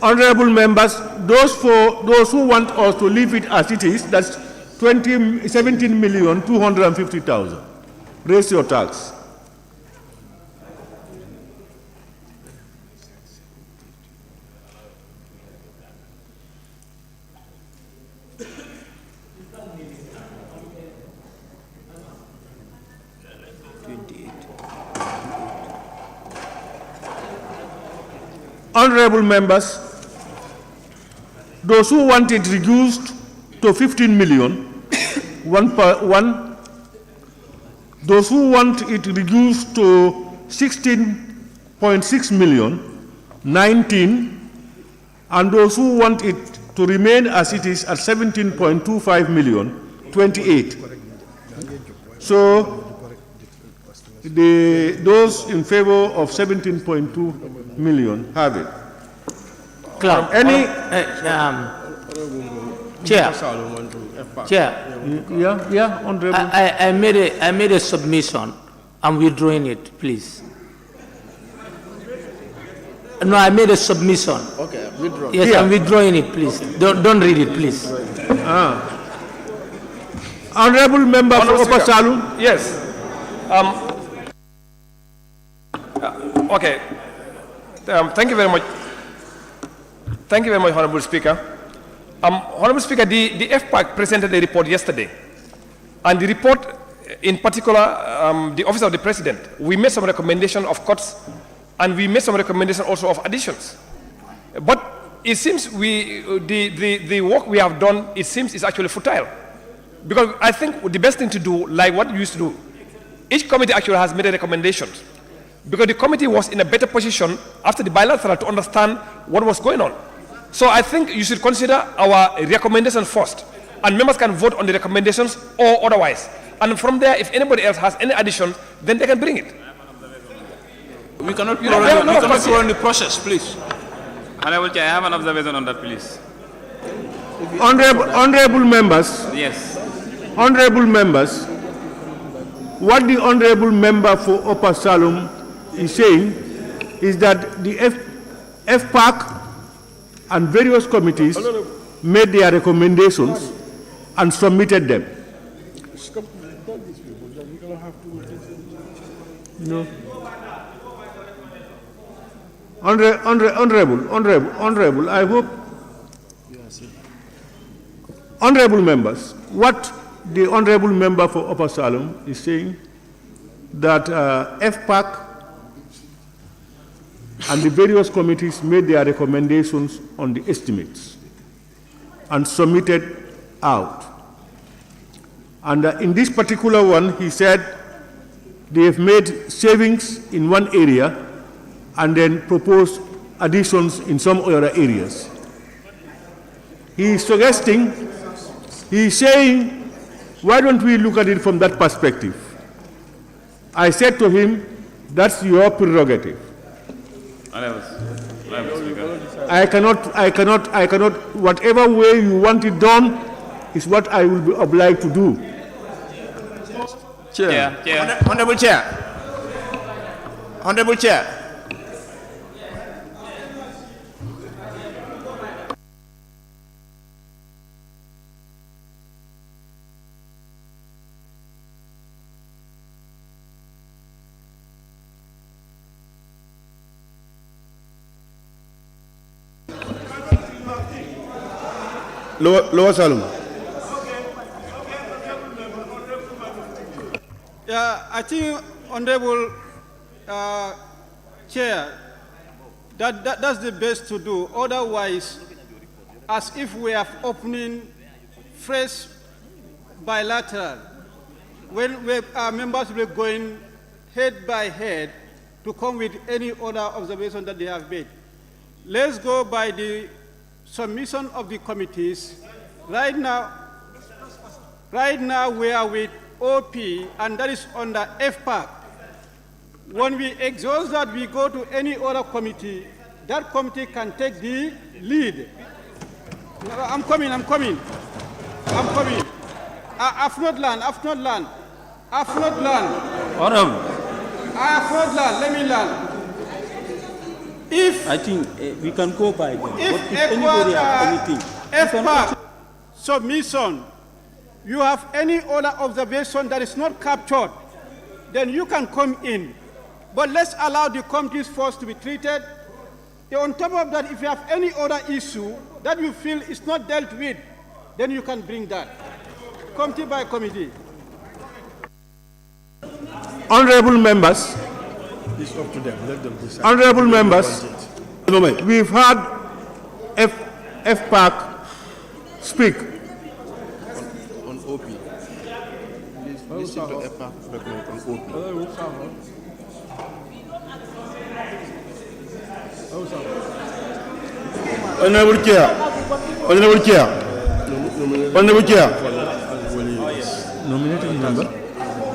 Honorable members, those who want us to leave it as it is, that's 17,250,000. Raise your tax. Honorable members, those who want it reduced to 15 million, one. Those who want it reduced to 16.6 million, 19. And those who want it to remain as it is at 17.25 million, 28. So those in favor of 17.2 million have it. Chair. Chair. Yeah, Honorable. I made a submission. I'm withdrawing it, please. No, I made a submission. Okay, withdraw. Yes, I'm withdrawing it, please. Don't read it, please. Honorable member for Upper Salum. Yes. Okay. Thank you very much. Thank you very much, Honorable Speaker. Honorable Speaker, the FPAC presented a report yesterday. And the report, in particular, the Office of the President, we made some recommendation of cuts, and we made some recommendation also of additions. But it seems the work we have done, it seems is actually futile. Because I think the best thing to do, like what we used to do, each committee actually has made a recommendation. Because the committee was in a better position after the bilateral to understand what was going on. So I think you should consider our recommendation first, and members can vote on the recommendations or otherwise. And from there, if anybody else has any additions, then they can bring it. We cannot prolong the process, please. Honorable Chair, I have an observation on that, please. Honorable members. Yes. Honorable members, what the honorable member for Upper Salem is saying is that the FPAC and various committees made their recommendations and submitted them. No. Honorable, I hope, honorable members, what the honorable member for Upper Salem is saying that FPAC and the various committees made their recommendations on the estimates and submitted out. And in this particular one, he said they have made savings in one area and then proposed additions in some other areas. He is suggesting, he is saying, why don't we look at it from that perspective? I said to him, that's your prerogative. I cannot, whatever way you want it done is what I will be obliged to do. Chair. Honorable Chair. Honorable Chair. Lower Salem. Yeah, I think, Honorable Chair, that's the best to do. Otherwise, as if we are opening fresh bilateral, when our members will be going head by head to come with any other observation that they have made. Let's go by the submission of the committees. Right now we are with OP, and that is under FPAC. When we exhaust that, we go to any other committee. That committee can take the lead. I'm coming. Afnot land. Let me land. I think we can go by them. If anybody has anything. FPAC submission, you have any other observation that is not captured, then you can come in. But let's allow the committees first to be treated. On top of that, if you have any other issue that you feel is not dealt with, then you can bring that. Committee by committee. Honorable members, It's up to them. Let them decide. honorable members, we've had FPAC speak. On OP. Please listen to FPAC recommend on OP. Honorable Chair. Nominated member?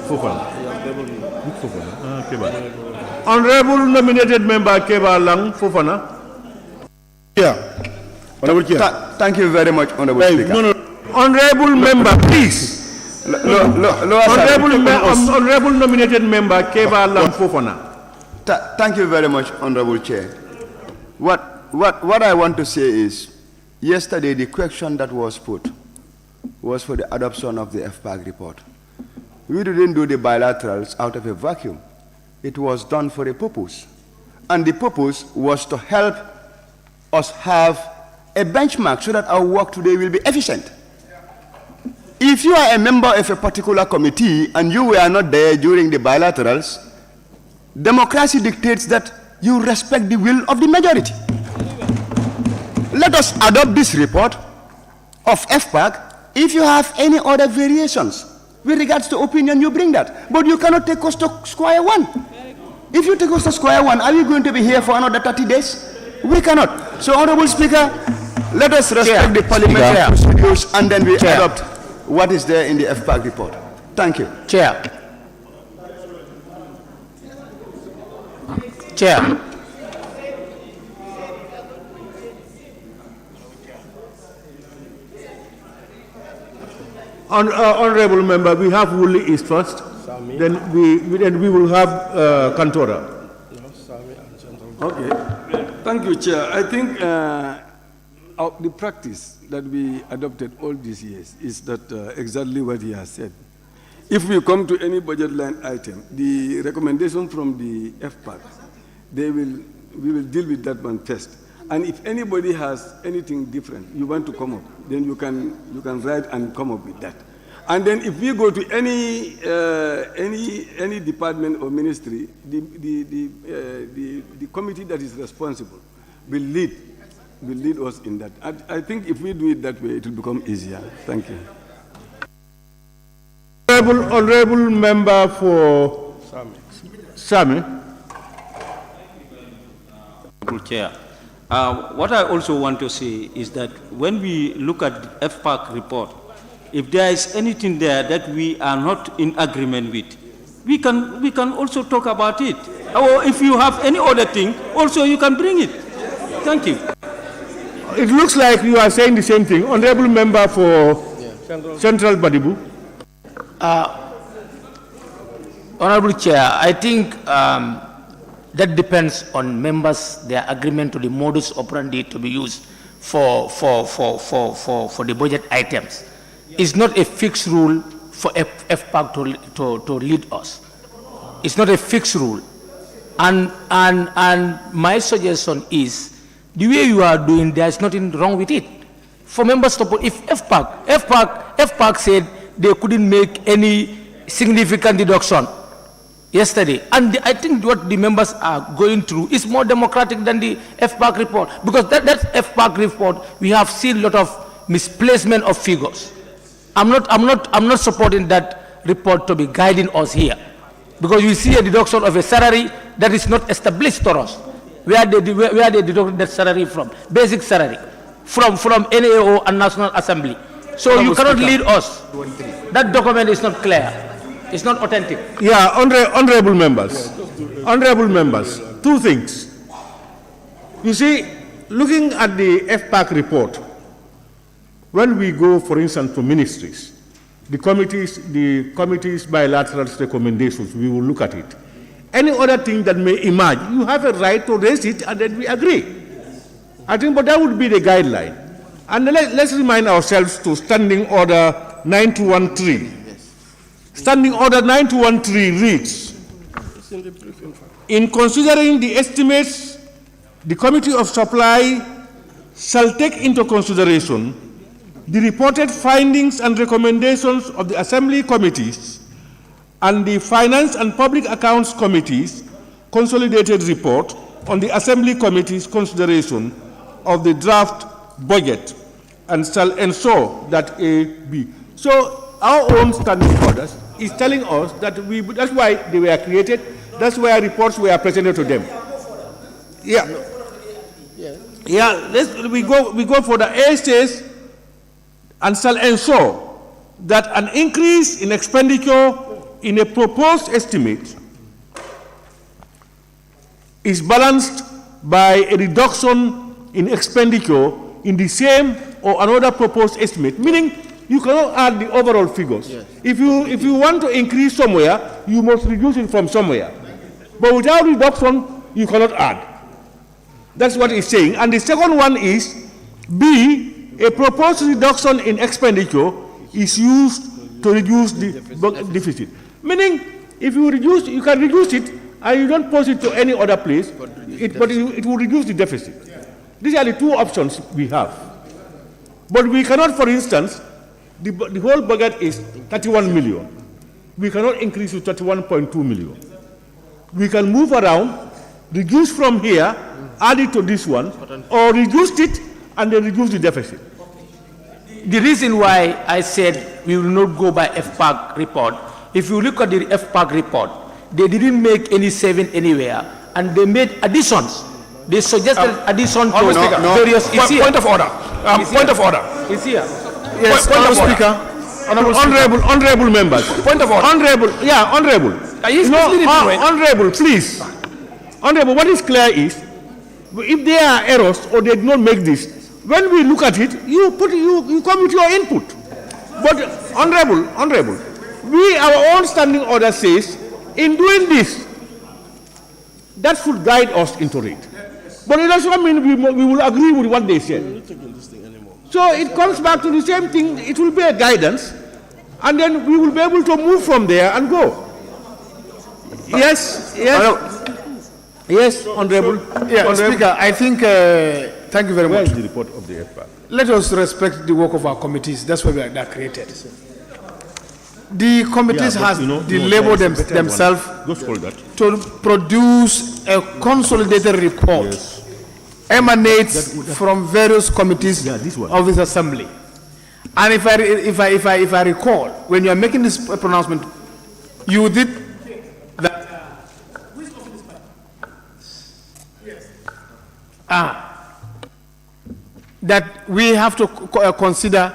Fofana. Honorable nominated member Keba Lang Fofana. Thank you very much, Honorable Speaker. Honorable member, please. Honorable nominated member Keba Lang Fofana. Thank you very much, Honorable Chair. What I want to say is, yesterday the question that was put was for the adoption of the FPAC report. We didn't do the bilaterals out of a vacuum. It was done for a purpose. And the purpose was to help us have a benchmark so that our work today will be efficient. If you are a member of a particular committee and you were not there during the bilaterals, democracy dictates that you respect the will of the majority. let us adopt this report of FPAC. If you have any other variations with regards to opinion, you bring that. But you cannot take us to square one. If you take us to square one, are we going to be here for another 30 days? We cannot. So, Honorable Speaker, let us respect the parliamentary procedures and then we adopt what is there in the FPAC report. Thank you. Chair. Honorable member, we have Woolley East first, then we will have Kantora. Okay. Thank you, Chair. I think the practice that we adopted all these years is that exactly what he has said. If we come to any budget line item, the recommendation from the FPAC, we will deal with that one first. And if anybody has anything different you want to come up, then you can write and come up with that. And then if we go to any department or ministry, the committee that is responsible will lead us in that. I think if we do it that way, it will become easier. Thank you. Honorable member for Sami. Chair. What I also want to say is that when we look at the FPAC report, if there is anything there that we are not in agreement with, we can also talk about it. Or if you have any other thing, also you can bring it. Thank you. It looks like you are saying the same thing. Honorable member for Central Badibu. Honorable Chair, I think that depends on members, their agreement to the modus operandi to be used for the budget items. It's not a fixed rule for FPAC to lead us. It's not a fixed rule. And my suggestion is, the way you are doing, there's nothing wrong with it. For members to put, if FPAC said they couldn't make any significant deduction yesterday, and I think what the members are going through is more democratic than the FPAC report, because that FPAC report, we have seen a lot of misplacement of figures. I'm not supporting that report to be guiding us here, because we see a deduction of a salary that is not established to us. Where they deduct that salary from? Basic salary from NAO and National Assembly. So you cannot lead us. That document is not clear. It's not authentic. Yeah, honorable members. Honorable members, two things. You see, looking at the FPAC report, when we go, for instance, to ministries, the committee's bilateral recommendations, we will look at it. Any other thing that may emerge, you have a right to raise it and then we agree. I think, but that would be the guideline. And let's remind ourselves to Standing Order 9213. Standing Order 9213 reads, in considering the estimates, the Committee of Supply shall take into consideration the reported findings and recommendations of the Assembly Committees and the Finance and Public Accounts Committee's consolidated report on the Assembly Committee's consideration of the draft budget and shall ensure that A.B. So our own standing orders is telling us that that's why they were created, that's why reports were presented to them. Yeah. We go for the A says, and shall ensure that an increase in expenditure in a proposed estimate is balanced by a reduction in expenditure in the same or another proposed estimate, meaning you cannot add the overall figures. Yes. If you want to increase somewhere, you must reduce it from somewhere. But without reduction, you cannot add. That's what it's saying. And the second one is, B, a proposed reduction in expenditure is used to reduce the deficit. Meaning, if you reduce, you can reduce it, and you don't post it to any other place, but it will reduce the deficit. These are the two options we have. But we cannot, for instance, the whole budget is 31 million. We cannot increase to 31.2 million. We can move around, reduce from here, add it to this one, or reduce it and they reduce the deficit. The reason why I said we will not go by FPAC report, if you look at the FPAC report, they didn't make any saving anywhere, and they made additions. They suggested addition to various issues. Point of order. Point of order. It's here. Yes, Honourable Speaker. Honourable members. Point of order. Honourable. Honourable, please. Honourable, what is clear is, if there are errors or they did not make this, when we look at it, you come with your input. But honourable, our own standing order says, in doing this, that should guide us into it. But it doesn't mean we will agree with what they said. So it comes back to the same thing. It will be a guidance, and then we will be able to move from there and go. Yes, Honourable. Speaker, I think, thank you very much. Where is the report of the FPAC? Let us respect the work of our committees. That's why they are created. The committees has labeled themselves to produce a consolidated report, emanates from various committees of this assembly. And if I recall, when you are making this pronouncement, you did that we have to consider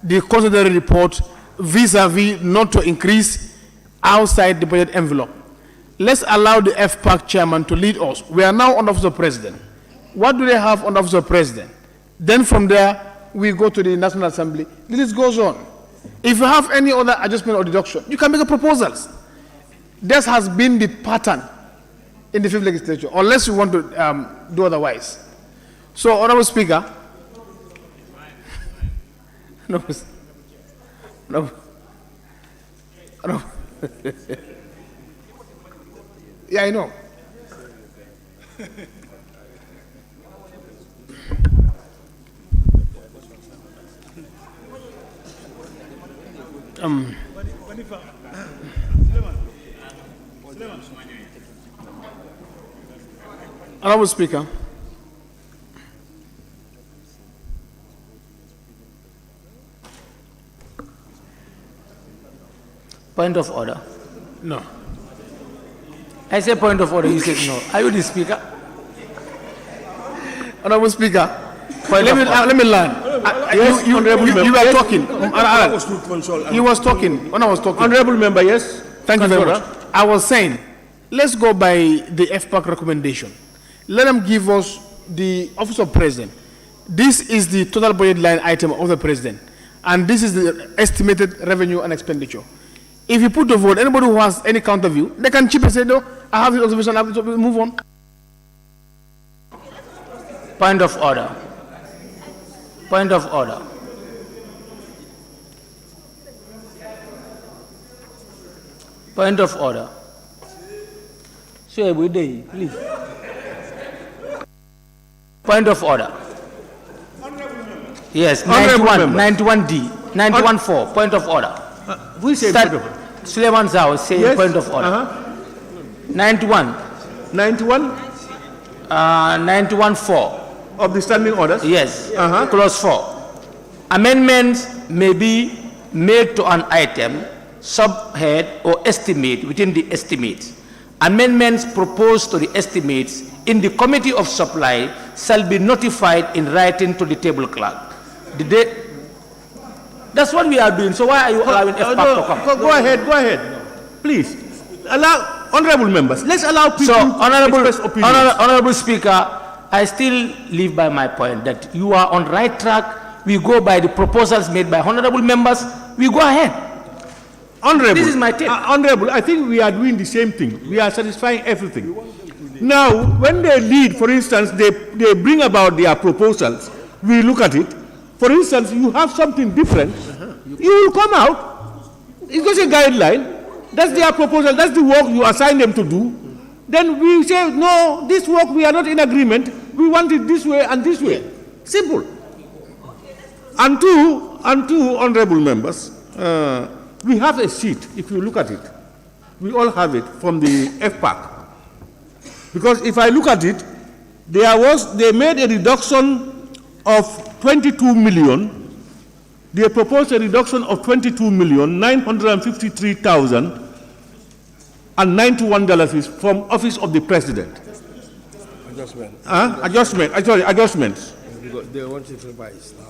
the consolidated report vis-a-vis not to increase outside the budget envelope. Let's allow the FPAC chairman to lead us. We are now on Office of President. What do they have on Office of President? Then from there, we go to the National Assembly. The list goes on. If you have any other adjustment or deduction, you can make a proposals. This has been the pattern in the 5th legislature, unless you want to do otherwise. So, Honourable Speaker, no. Yeah, I know. Honourable Speaker, point of order. No. I say point of order, you said no. Are you the speaker? Honourable Speaker, let me learn. Yes, you were talking. He was talking. When I was talking. Honourable member, yes. Thank you very much. I was saying, let's go by the FPAC recommendation. Let them give us the Office of President. This is the total budget line item of the President, and this is the estimated revenue and expenditure. If you put the vote, anybody who has any counter view, they can chip and say, no, I have this observation, I have to move on. Point of order. Point of order. Point of order. So every day, please. Point of order. Yes, 91D, 91.4, point of order. Who is saying point of order? Suleiman Zhao saying Yes. point of order. 91. 91? 91.4. Of the standing orders? Yes. Clause 4. Amendments may be made to an item, subhead, or estimate within the estimates. Amendments proposed to the estimates in the Committee of Supply shall be notified in writing to the table clerk. That's what we are doing. So why are you allowing FPAC to come? Go ahead. Please. Allow honourable members. Let's allow people So, to express opinions. Honourable Speaker, I still live by my point that you are on right track. We go by the proposals made by honourable members. We go ahead. Honourable, this is my take. Honourable, I think we are doing the same thing. We are satisfying everything. Now, when they lead, for instance, they bring about their proposals, we look at it. For instance, you have something different, you will come out. It's just a guideline. That's their proposal. That's the work you assign them to do. Then we say, no, this work we are not in agreement. We want it this way and this way. Simple. And two, honourable members, we have a sheet, if you look at it. We all have it from the FPAC. Because if I look at it, they made a reduction of 22 million, they proposed a reduction of $22,953,091 from Office of the President. Adjustments. They want it revised now.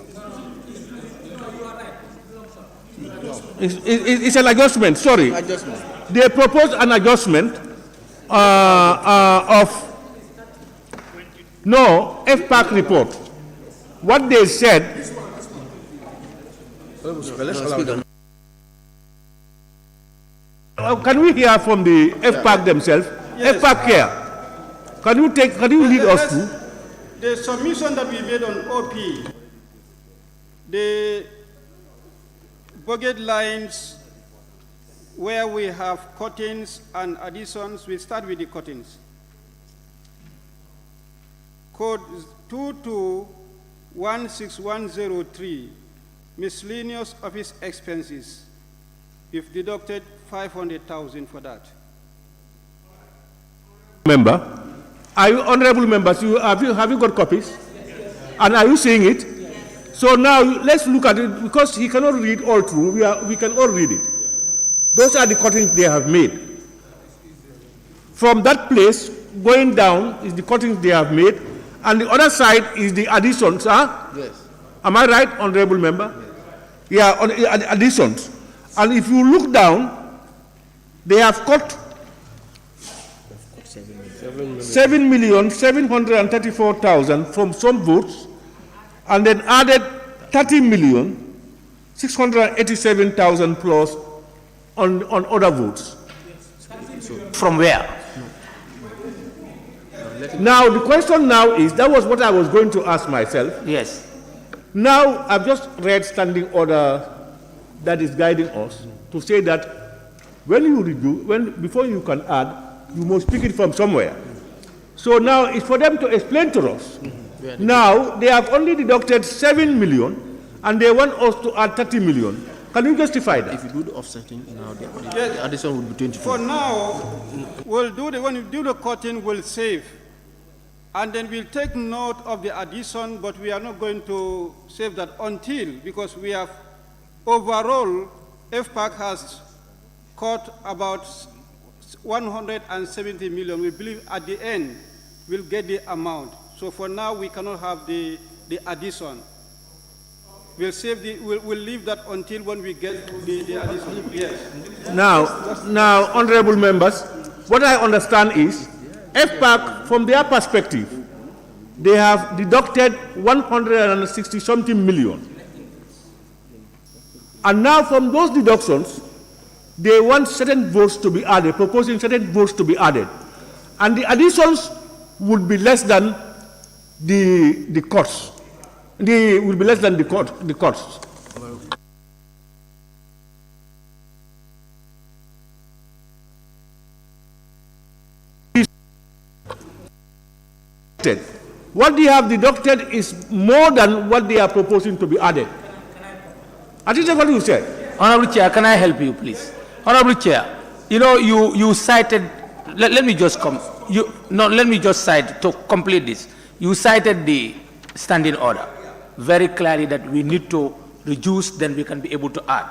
It's an adjustment, sorry. Adjustment. They proposed an adjustment of FPAC report. What they said, can we hear from the FPAC themselves? Yes. FPAC care. Can you lead us through? The submission that we made on OP, the budget lines where we have cuttings and additions, we start with the cuttings. Code 22-16103, miscellaneous office expenses. We've deducted 500,000 for that. Member, are you honorable members? Have you got copies? And are you seeing it? So now let's look at it, because he cannot read all through. We can all read it. Those are the cuttings they have made. From that place, going down is the cuttings they have made, and the other side is the additions. Huh? Yes. Am I right, honorable member? Yes. Yeah, additions. And if you look down, they have cut 7,734,000 from some votes, and then added 30,687,000 plus on other votes. From where? Now the question now is, that was what I was going to ask myself. Yes. Now I've just read standing order that is guiding us to say that when you review, before you can add, you must pick it from somewhere. So now it's for them to explain to us. Now they have only deducted 7 million, and they want us to add 30 million. Can you justify that? If you do the offsetting, the addition would be 22. For now, when we do the cutting, we'll save. And then we'll take note of the addition, but we are not going to save that until, because we have overall, FPAC has cut about 170 million. We believe at the end, we'll get the amount. So for now, we cannot have the addition. We'll save we'll leave that until when we get the addition. Yes. Now, honorable members, what I understand is, FPAC, from their perspective, they have deducted 160-something million. And now from those deductions, they want certain votes to be added, proposing certain votes to be added. And the additions would be less than the costs. They will be less than the costs. What they have deducted is more than what they are proposing to be added. I think that's what you said. Honorable Chair, can I help you, please? Honorable Chair, you cited, let me just cite to complete this. You cited the standing order very clearly that we need to reduce, then we can be able to add.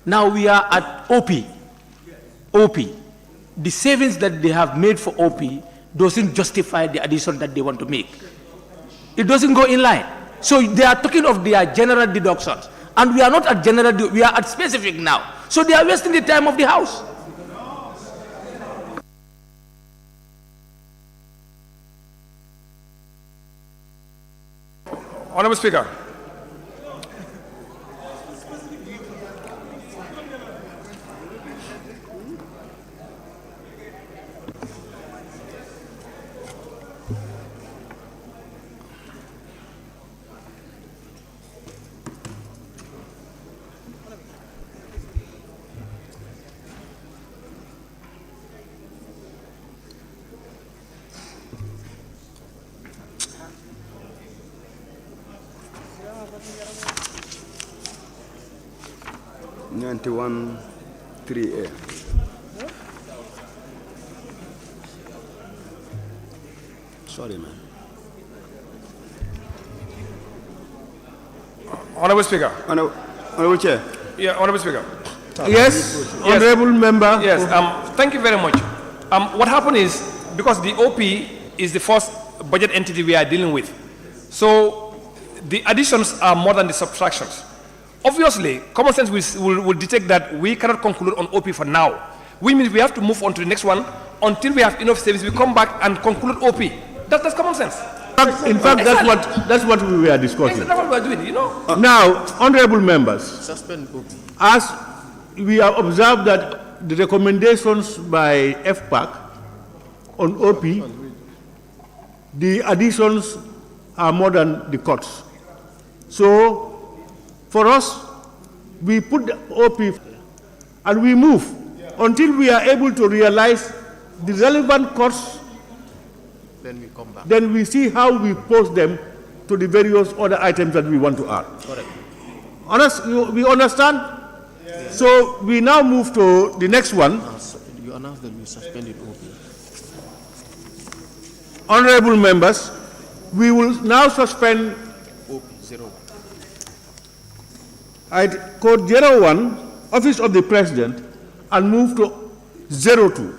Now we are at OP. The savings that they have made for OP doesn't justify the addition that they want to make. It doesn't go in line. So they are talking of their general deductions. And we are not at general, we are at specific now. So they are wasting the time of the House. Honorable Speaker. One 3A. Sorry, man. Honorable Speaker. Honorable Chair. Yeah, Honorable Speaker. Yes, Honorable Member. Yes, thank you very much. What happened is, because the OP is the first budget entity we are dealing with, so the additions are more than the subtractions. Obviously, common sense will detect that we cannot conclude on OP for now. We mean we have to move on to the next one until we have enough savings. We come back and conclude OP. That's common sense. In fact, that's what we were discussing. That's what we are doing, you know. Now, honorable members, as we have observed that the recommendations by FPAC on OP, the additions are more than the cuts. So, for us, we put the OP and we move until we are able to realize the relevant costs. Then we come back. Then we see how we post them to the various other items that we want to add. Correct. We understand? Yes. So we now move to the next one. You announced that we suspended OP. Honorable members, we will now suspend OP 01. at code 01, Office of the President, and move to 02.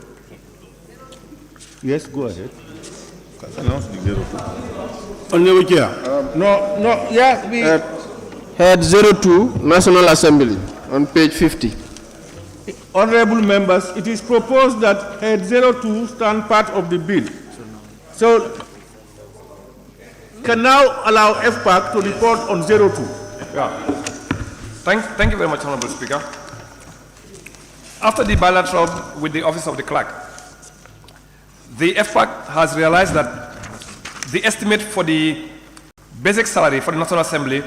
Yes, go ahead. Announce the 02. Honorable Chair. Head 02, National Assembly, on page 50. Honorable members, it is proposed that head 02 stand part of the bill. So, can now allow FPAC to report on 02. Yeah. Thank you very much, Honorable Speaker. After the bilateral with the Office of the Clerk, the FPAC has realized that the estimate for the basic salary for the National Assembly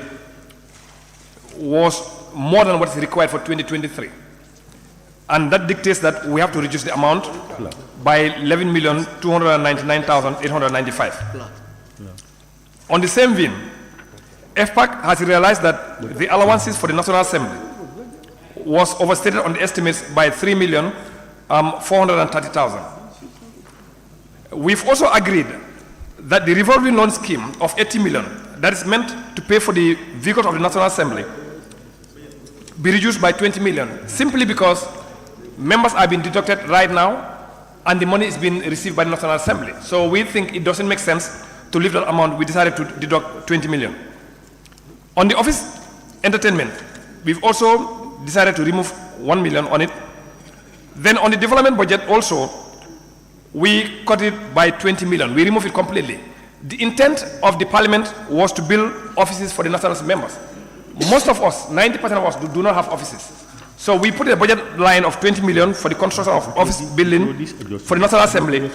was more than what is required for 2023. And that dictates that we have to reduce the amount by 11,299,895. On the same vein, FPAC has realized that the allowances for the National Assembly was overstated on the estimates by 3,430,000. We've also agreed that the revolving loan scheme of 80 million that is meant to pay for the vehicles of the National Assembly be reduced by 20 million, simply because members are being deducted right now and the money is being received by the National Assembly. So we think it doesn't make sense to leave that amount. We decided to deduct 20 million. On the office entertainment, we've also decided to remove 1 million on it. Then on the development budget also, we cut it by 20 million. We removed it completely. The intent of the parliament was to build offices for the National Assembly members. Most of us, 90% of us, do not have offices. So we put a budget line of 20 million for the construction of office building for the National Assembly.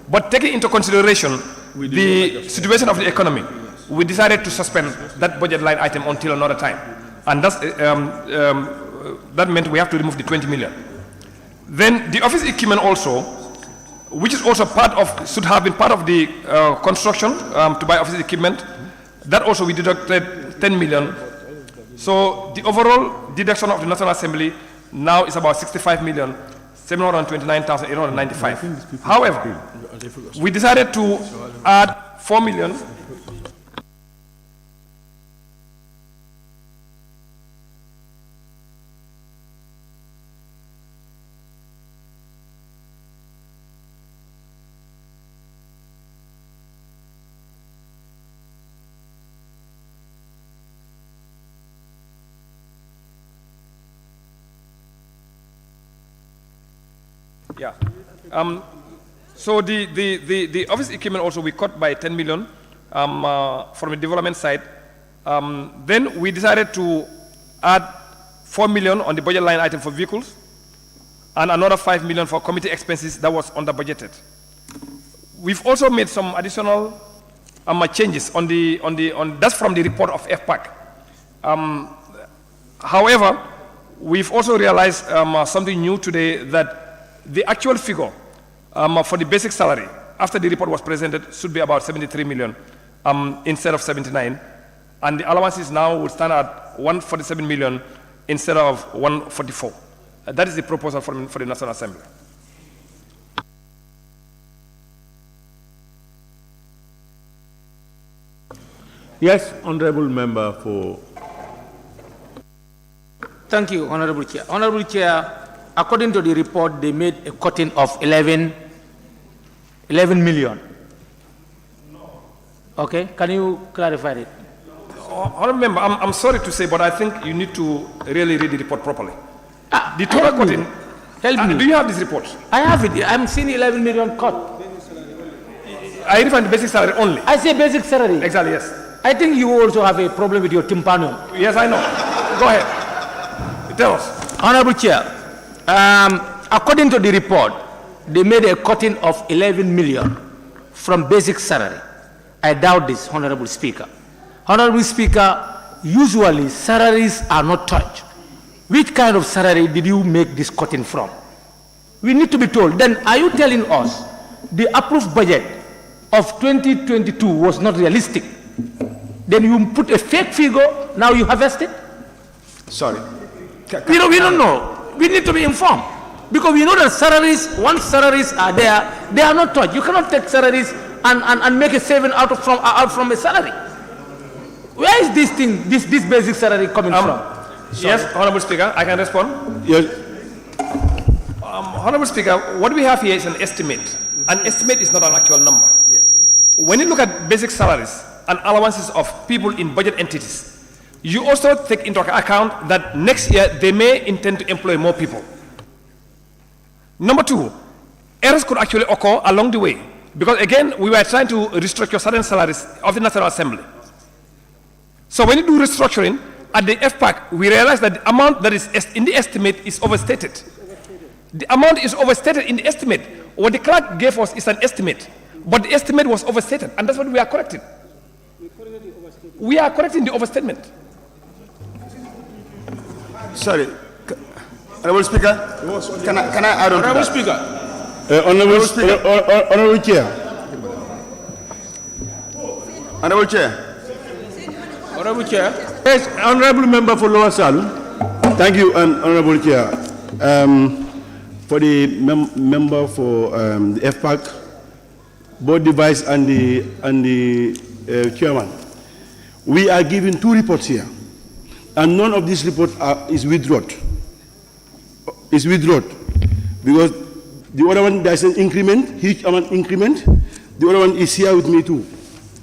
But taking into consideration the situation of the economy, we decided to suspend that budget line item until another time. And that's, that meant we have to remove the 20 million. Then the office equipment also, which is also part of, should have been part of the construction to buy office equipment, that also we deducted 10 million. So the overall deduction of the National Assembly now is about 65,729,895. However, we decided to add 4 million Yeah. So the office equipment also we cut by 10 million from the development side. Then we decided to add 4 million on the budget line item for vehicles and another 5 million for committee expenses that was under budgeted. We've also made some additional changes on that's from the report of FPAC. However, we've also realized something new today, that the actual figure for the basic salary after the report was presented should be about 73 million instead of 79, and the allowances now will stand at 147 million instead of 144. That is the proposal for the National Assembly. Yes, honorable member for Thank you, Honorable Chair. Honorable Chair, according to the report, they made a cutting of 11 million. Okay, can you clarify it? Honorable Member, I'm sorry to say, but I think you need to really read the report properly. The total cutting. Help me. Do you have this report? I have it. I'm seeing 11 million cut. I refer to basic salary only. I say basic salary. Exactly, yes. I think you also have a problem with your tympanum. Yes, I know. Go ahead. Tell us. Honorable Chair, according to the report, they made a cutting of 11 million from basic salary. I doubt this, Honorable Speaker. Honorable Speaker, usually salaries are not touched. Which kind of salary did you make this cutting from? We need to be told. Then are you telling us the approved budget of 2022 was not realistic? Then you put a fake figure, now you harvest it? Sorry. We don't know. We need to be informed. Because we know that salaries, once salaries are there, they are not touched. You cannot take salaries and make a saving out from a salary. Where is this thing, this basic salary coming from? Yes, Honorable Speaker, I can respond. Yes. Honorable Speaker, what we have here is an estimate. An estimate is not an actual number. Yes. When you look at basic salaries and allowances of people in budget entities, you also take into account that next year they may intend to employ more people. Number two, errors could actually occur along the way, because again, we were trying to restructure certain salaries of the National Assembly. So when you do restructuring, at the FPAC, we realized that the amount that is in the estimate is overstated. The amount is overstated in the estimate. What the clerk gave us is an estimate, but the estimate was overstated, and that's what we are correcting. We are correcting the overstatement. Sorry. Honorable Speaker, can I add on to that? Speaker. Honorable Chair. Honorable Chair. Honorable Chair. Yes, Honorable Member for Lower Salum. Thank you, Honorable Chair. For the member for the FPAC, both the Vice and the Chairman, we are given two reports here, and none of these reports is withdrawn. Is withdrawn because the other one there's an increment, huge amount increment. The other one is here with me too.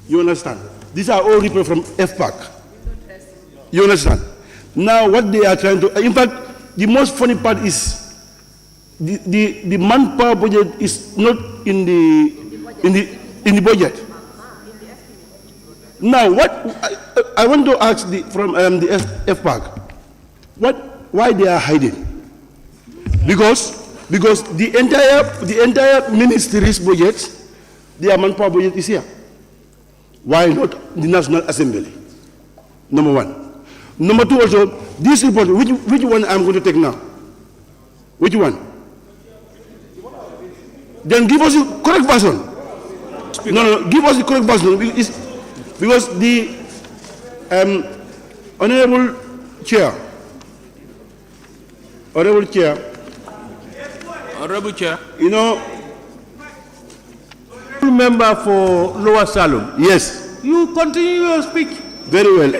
You understand? These are all reports from FPAC. You understand? Now what they are trying to, in fact, the most funny part is the manpower budget is not in the budget. Now what I want to ask from the FPAC, why they are hiding? Because the entire ministry's budget, their manpower budget is here. Why not the National Assembly? Number one. Number two, also, this report, which one I'm going to take now? Which one? Then give us the correct version. No, give us the correct version. Because the Honorable Chair, you know, member for Lower Salum. Yes. You continue your speech. Very well.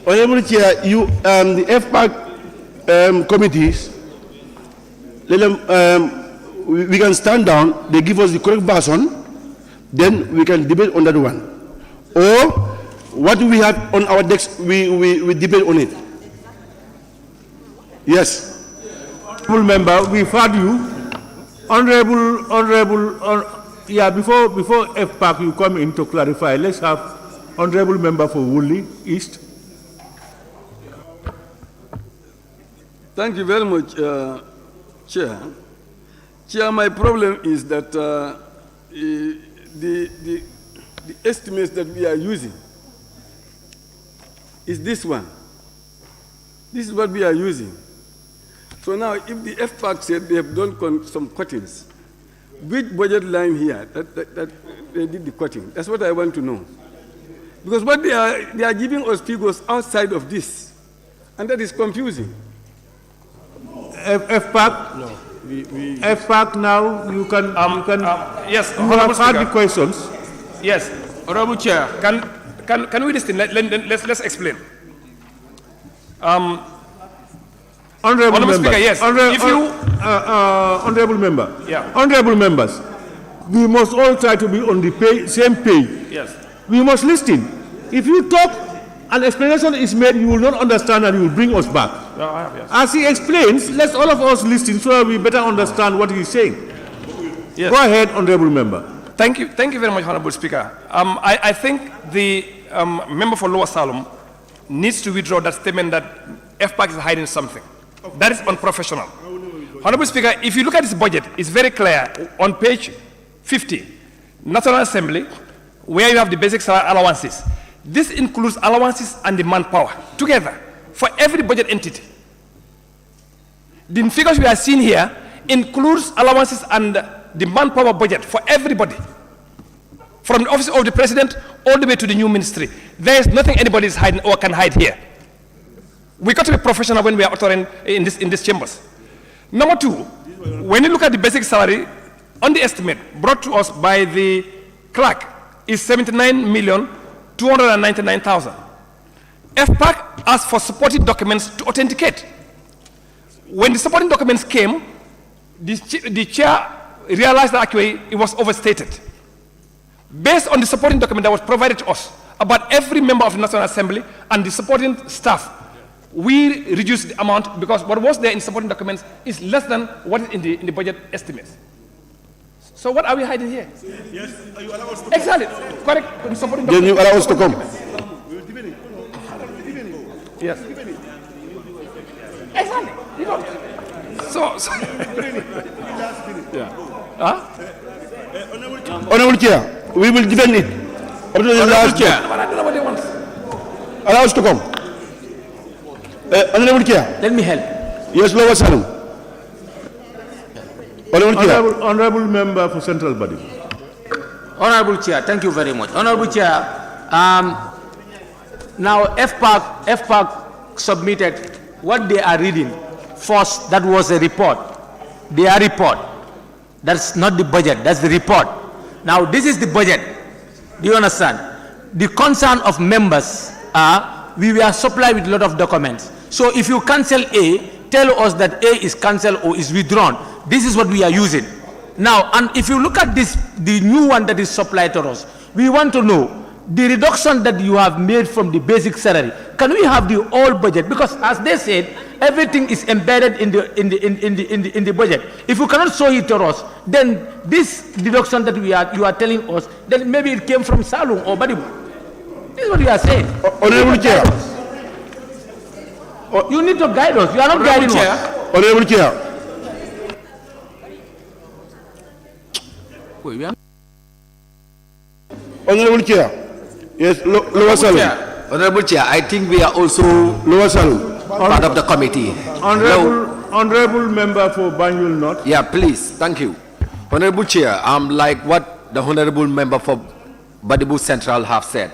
Honorable Chair, you the FPAC committees, let them, we can stand down, they give us the correct version, then we can debate on that one. Or what we have on our desk, we debate on it. Yes. Honorable member, we've heard you. Before FPAC you come in to clarify, let's have Honorable member for Woolly East. Thank you very much, Chair. Chair, my problem is that the estimates that we are using is this one. This is what we are using. So now, if the FPAC said they have done some cuttings, which budget line here that they did the cutting? That's what I want to know. Because what they are giving us figures outside of this, and that is confusing. FPAC? No. FPAC now, you can yes, you have heard the questions. Yes, Honorable Chair, can we listen? Let's explain. Honorable Speaker, yes. Honorable member. Yeah. Honorable members, we must all try to be on the same page. Yes. We must listen. If you talk, an explanation is made, you will not understand and you will bring us back. No, I have, yes. As he explains, let's all of us listen so that we better understand what he is saying. Yes. Go ahead, honorable member. Thank you very much, Honorable Speaker. I think the member for Lower Salem needs to withdraw that statement that FPAC is hiding something. That is unprofessional. Honorable Speaker, if you look at this budget, it's very clear on page 50, National Assembly, where you have the basic salary allowances. This includes allowances and the manpower together for every budget entity. The figures we are seeing here includes allowances and the manpower budget for everybody, from the office of the president all the way to the new ministry. There is nothing anybody is hiding or can hide here. We got to be professional when we are uttering in these chambers. Number two, when you look at the basic salary, on the estimate brought to us by the clerk is 79,299,000. FPAC asked for supporting documents to authenticate. When the supporting documents came, the chair realized that actually it was overstated. Based on the supporting document that was provided to us about every member of the National Assembly and the supporting staff, we reduced the amount because what was there in supporting documents is less than what is in the budget estimates. So what are we hiding here? Yes, are you allowed us to Exactly, correct. Supporting Then you allow us to come. Yes. Exactly. You don't. So yeah. Huh? Honorable Chair, we will defend it. Up to the last chair. Allow us to come. Honorable Chair. Let me help. Yes, Lower Salem. Honorable member for Central Body. Honorable Chair, thank you very much. Honorable Chair, now FPAC submitted what they are reading. First, that was a report. Their report. That's not the budget, that's the report. Now, this is the budget. Do you understand? The concern of members are, we were supplied with a lot of documents. So if you cancel A, tell us that A is cancelled or is withdrawn. This is what we are using. Now, and if you look at this, the new one that is supplied to us, we want to know the reduction that you have made from the basic salary. Can we have the whole budget? Because as they said, everything is embedded in the budget. If you cannot show it to us, then this deduction that you are telling us, then maybe it came from Salung or Badibu. This is what we are saying. Honorable Chair. You need to guide us. You are not guiding us. Honorable Chair. Honorable Chair. Yes, Lower Salem. Honorable Chair, I think we are also Lower Salem. Part of the committee. Honorable member for BANJUL North. Yeah, please. Thank you. Honorable Chair, like what the honorable member for Badibu Central have said,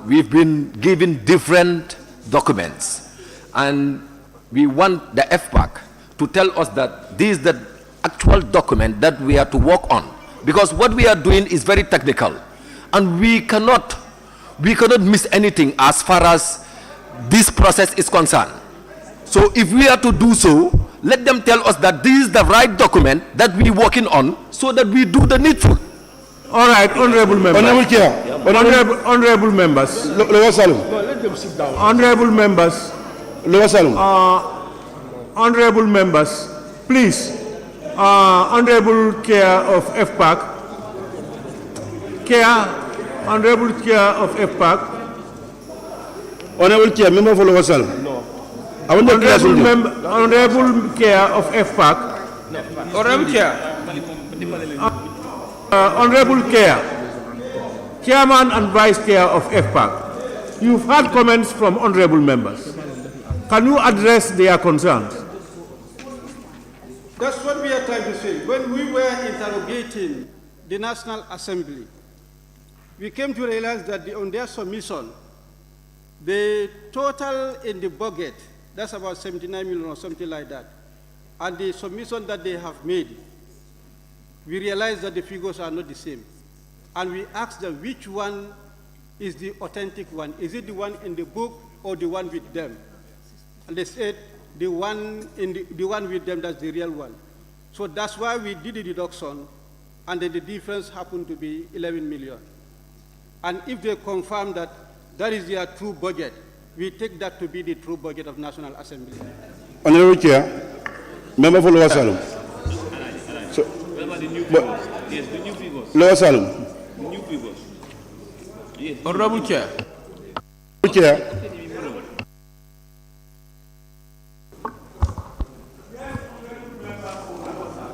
we've been given different documents, and we want the FPAC to tell us that this is the actual document that we are to work on, because what we are doing is very technical, and we cannot miss anything as far as this process is concerned. So if we are to do so, let them tell us that this is the right document that we're working on, so that we do the needful. All right, honorable members. Honorable Chair. Honorable members. Lower Salem. No, let them sit down. Honorable members. Lower Salem. Honorable members, please. Honorable Chair of FPAC. Honorable Chair of FPAC. Honorable Chair, member for Lower Salem. No. Honorable Chair of FPAC. Honorable Chair. Honorable Chair, Chairman and Vice Chair of FPAC, you've had comments from honorable members. Can you address their concerns? That's what we are trying to say. When we were interrogating the National Assembly, we came to realize that on their submission, the total in the budget, that's about 79 million or something like that, and the submission that they have made, we realized that the figures are not the same. And we asked them which one is the authentic one. Is it the one in the book or the one with them? and they said the one with them, that's the real one. So that's why we did the deduction, and then the difference happened to be 11 million. And if they confirm that that is their true budget, we take that to be the true budget of National Assembly. Honorable Chair, member for Lower Salem. So, Yes, the new figures. Lower Salem. New figures. Yes. Honorable Chair. Honorable Chair.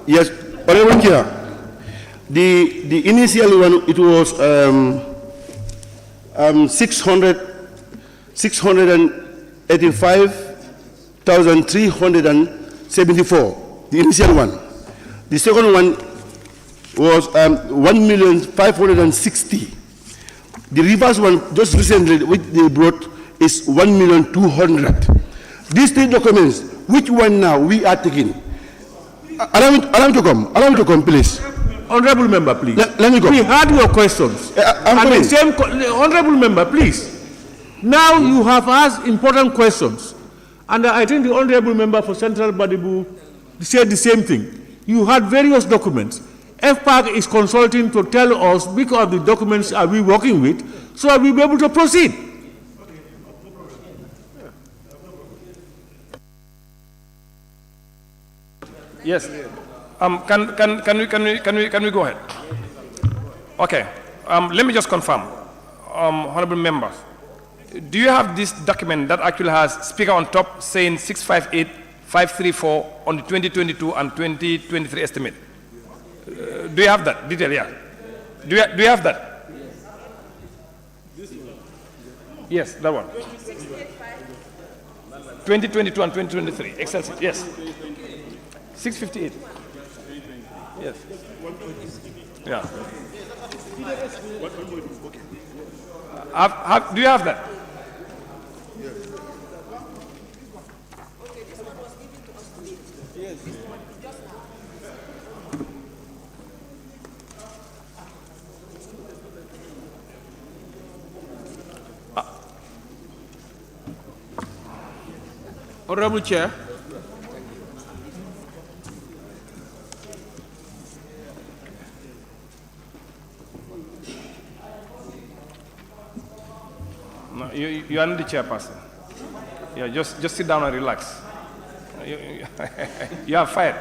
Yes, Honorable Chair. The initial one, it was 685,374. The initial one. The second one was 1,560,000. The reverse one, just recently, which they brought, is 1,200,000. These three documents, which one now we are taking? Allow me to come, please. Honorable member, please. Let me go. We heard your questions. Honorable member, please. Now you have asked important questions. And I think the honorable member for Central Badibu said the same thing. You had various documents. FPAC is consulting to tell us which of the documents are we working with, so that we'll be able to proceed. Yes. Can we go ahead? Okay. Let me just confirm, honorable members. Do you have this document that actually has speaker on top saying 658,534 on the 2022 and 2023 estimate? Do you have that detail? Yeah. Do you have that? Yes, that one. 2022 and 2023. Excel. Yes. 658. Yes. Yeah. Do you have that? Honorable Chair. No, you are not the chairperson. Yeah, just sit down and relax. You are fired.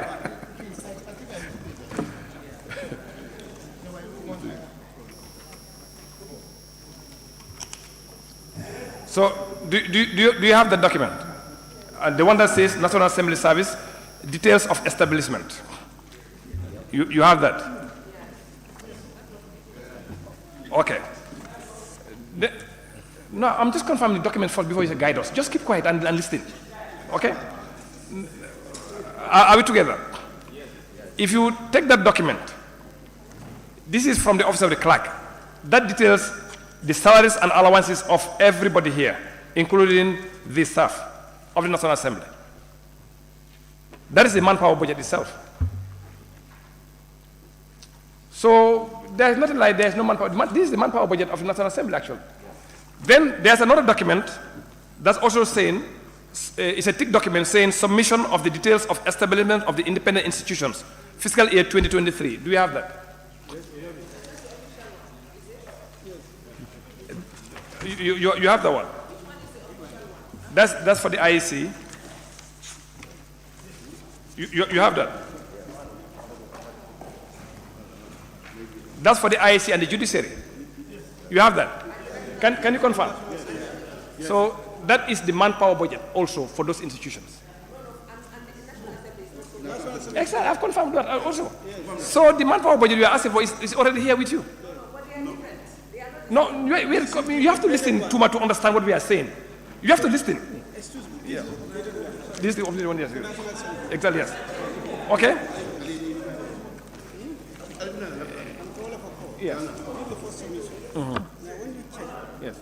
So, do you have the document? The one that says National Assembly Service, details of establishment. You have that? Okay. No, I'm just confirming the document first before you guide us. Just keep quiet and listen. Okay? Are we together? If you take that document, this is from the office of the clerk. That details the salaries and allowances of everybody here, including the staff of the National Assembly. That is the manpower budget itself. So there's nothing like there's no manpower. This is the manpower budget of the National Assembly, actually. Then there's another document that's also saying, it's a tick document saying submission of the details of establishment of the independent institutions, fiscal year 2023. Do you have that? You have that one. That's for the IEC. You have that. That's for the IEC and the judiciary. You have that. Can you confirm? Yes. So that is the manpower budget also for those institutions. Exactly, I've confirmed that also. So the manpower budget you are asking for is already here with you. No, you have to listen too much to understand what we are saying. You have to listen. Yeah. This is the only one, yes. Exactly, yes. Okay? Yes. Mm-hmm. Yes.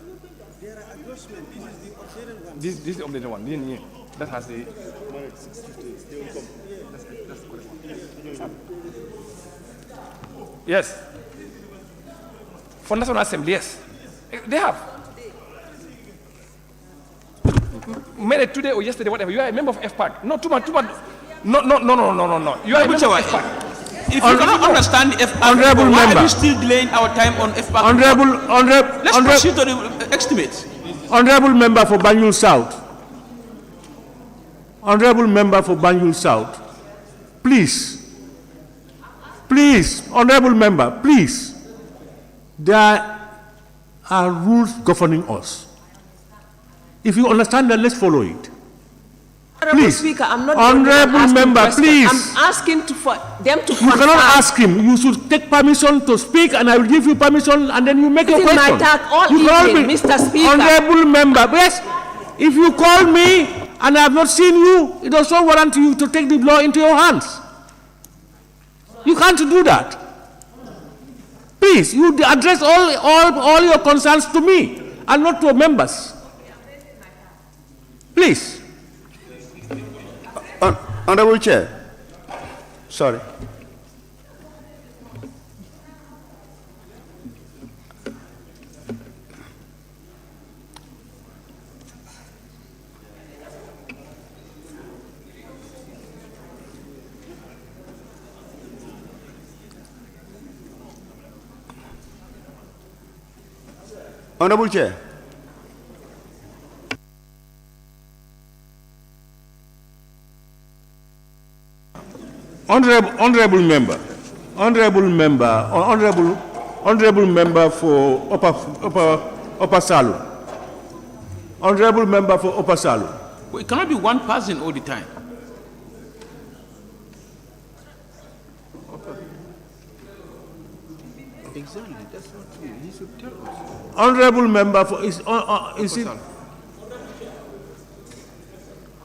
This is the updated one. Yeah. That has the. That's the correct one. Yes. For National Assembly, yes. They have. made it today or yesterday, whatever. You are a member of FPAC. No, too much. No. You are a member of FPAC. If you cannot understand FPAC, Honorable why member. are you still delaying our time on FPAC? Let's proceed to the estimates. Honorable member for Banjul South. Honorable member for Banjul South. Please, honorable member, please. There are rules governing us. If you understand that, let's follow it. Honorable Speaker, I'm not honorable member, please. I'm asking for them to You cannot ask him. You should take permission to speak, and I will give you permission, and then you make your question. This is my talk all You call evening, me Mr. Speaker. Honorable member, yes. If you call me and I have not seen you, it does not warrant you to take the law into your hands. You can't do that. Please, you address all your concerns to me and not to members. Please. Honorable Chair. Sorry. Honorable Chair. Honorable member for Upper Salu. Honorable member for Upper Salu. Well, it cannot be one person all the time. Exactly, that's not true. He should tell us. Honorable member for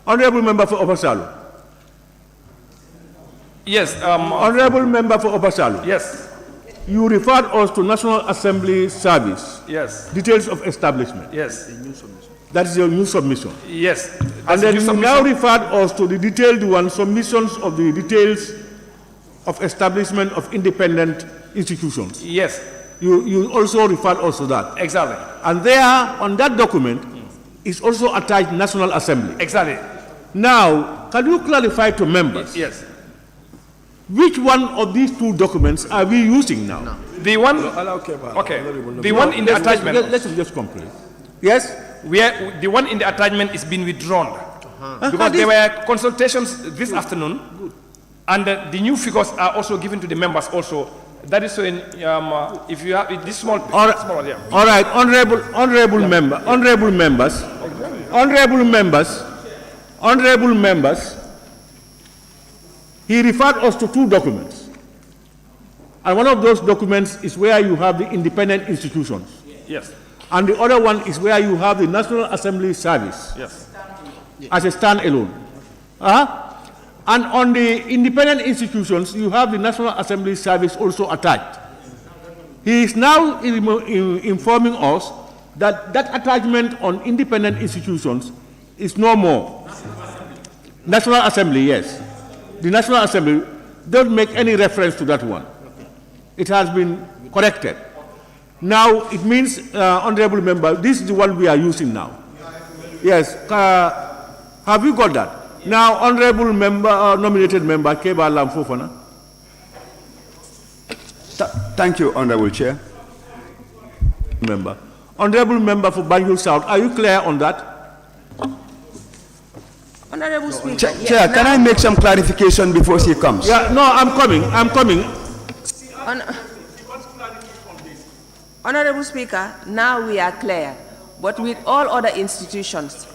Honorable member for Upper Salu. Yes. Honorable member for Upper Salu. Yes. You referred us to National Assembly Service. Yes. Details of establishment. Yes. That is your new submission. Yes. And then you now referred us to the detailed one, submissions of the details of establishment of independent institutions. Yes. You also referred us to that. Exactly. And there, on that document, is also attached National Assembly. Exactly. Now, can you clarify to members? Yes. Which one of these two documents are we using now? No. The one. Okay. The one in the attachment. Let's just complete. Yes. The one in the attachment is being withdrawn because there were consultations this afternoon, and the new figures are also given to the members. Also, that is so. If you have this small, all right, honorable members. He referred us to two documents. And one of those documents is where you have the independent institutions. Yes. And the other one is where you have the National Assembly Service. Yes. As a standalone. And on the independent institutions, you have the National Assembly Service also attached. He is now informing us that that attachment on independent institutions is no more. National Assembly, yes. The National Assembly don't make any reference to that one. It has been corrected. Now, it means, honorable member, this is the one we are using now. Yes. Have you got that? Now, honorable member, nominated member, Keba Lamfofana. Thank you, Honorable Chair. Member. Honorable member for Banjul South, are you clear on that? Honorable Speaker. Chair, can I make some clarification before she comes? Yeah, no, I'm coming. Honorable Speaker, now we are clear, but with all other institutions,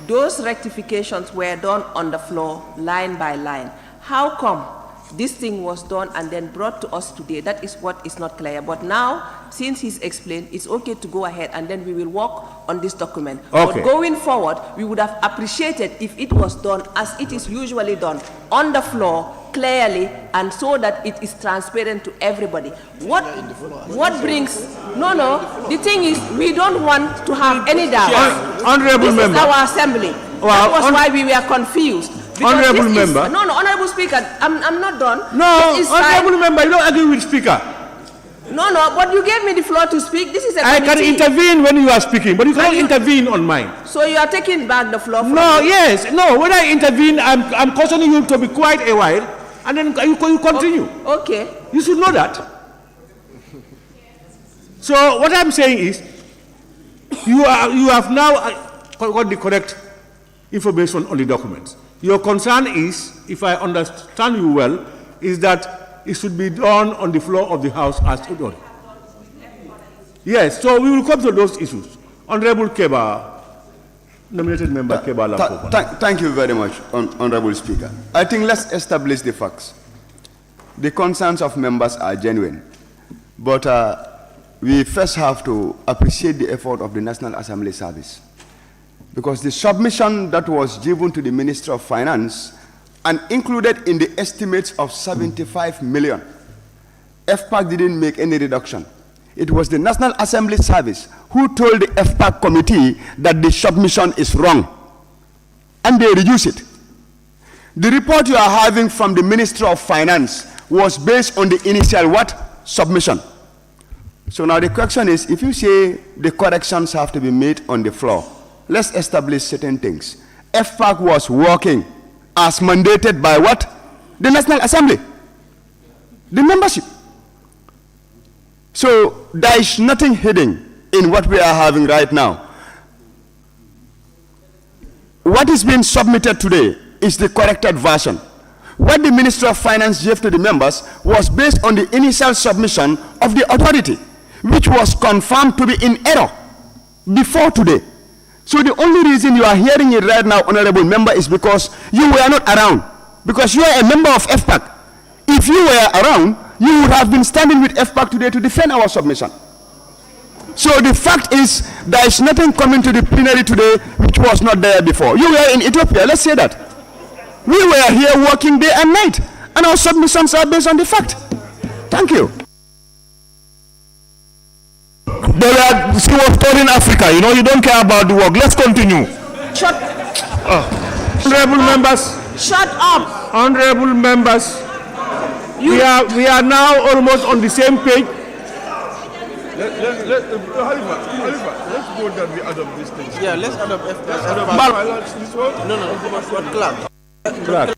those rectifications were done on the floor, line by line. How come this thing was done and then brought to us today? That is what is not clear. But now, since he's explained, it's okay to go ahead and then we will work on this document. Okay. But going forward, we would have appreciated if it was done as it is usually done, on the floor, clearly, and so that it is transparent to everybody. What brings, the thing is, we don't want to have any doubt. Honorable member. This is our assembly. That was why we were confused. Honorable member. Honorable Speaker, I'm not done. No, honorable member, you don't agree with Speaker. No, but you gave me the floor to speak. This is a committee. I can intervene when you are speaking, but you cannot intervene on mine. So you are taking back the floor from No, me? yes, no. When I intervene, I'm cautioning you to be quiet a while, and then you continue. Okay. You should know that. So what I'm saying is, you have now got the correct information on the documents. Your concern is, if I understand you well, is that it should be done on the floor of the House as done. Yes, so we will come to those issues. Honorable Keba, nominated member Keba Lampo. Thank you very much, Honorable Speaker. I think let's establish the facts. The concerns of members are genuine, but we first have to appreciate the effort of the National Assembly Service, because the submission that was given to the Minister of Finance and included in the estimates of 75 million, FPAC didn't make any reduction. It was the National Assembly Service who told the FPAC committee that the submission is wrong, and they reduced it. The report you are having from the Minister of Finance was based on the initial what? Submission. So now the question is, if you say the corrections have to be made on the floor, let's establish certain things. FPAC was working as mandated by what? The National Assembly, the membership. So there is nothing hidden in what we are having right now. What is being submitted today is the corrected version. What the Minister of Finance gave to the members was based on the initial submission of the authority, which was confirmed to be in error before today. So the only reason you are hearing it right now, Honorable Member, is because you were not around. Because you are a member of FPAC. If you were around, you would have been standing with FPAC today to defend our submission. So the fact is, there is nothing coming to the plenary today which was not there before. You were in Ethiopia, let's say that. We were here working day and night, and our submissions are based on the fact. Thank you. She was touring Africa. You know, you don't care about the work. Let's continue. Shut Honorable members. Shut up. Honorable members. We are now almost on the same page. Let's go down the other these things. Yeah, let's adopt this one. No, what Clark? Clark.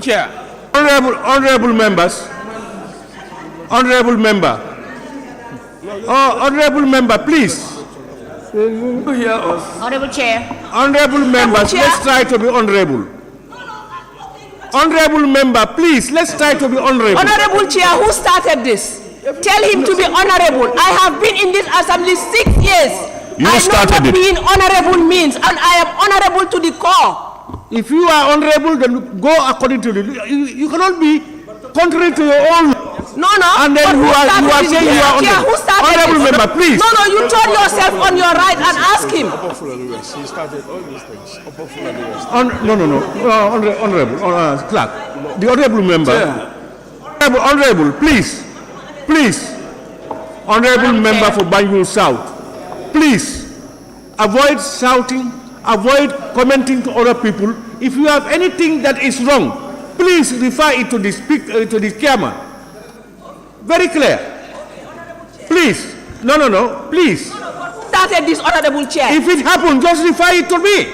Chair. Honorable members. Honorable member. Oh, honorable member, please. Honorable Chair. Honorable members, let's try to be honorable. Honorable member, please, let's try to be honorable. Honorable Chair, who started this? Tell him to be honorable. I have been in this assembly 6 years. I know what being honorable means, and I am honorable to the core. If you are honorable, then go according to the... You cannot be contrary to your own... No. And then you are saying you are honorable. Honorable member, please. No, you turn yourself on your right and ask him. He started all these things. Honorable Clark. The honorable member. Honorable, please. Honorable member for Banjul South. Please, avoid shouting, avoid commenting to other people. If you have anything that is wrong, please refer it to the chairman. Very clear. Please. No, please. Started this honorable chair. If it happened, just refer it to me.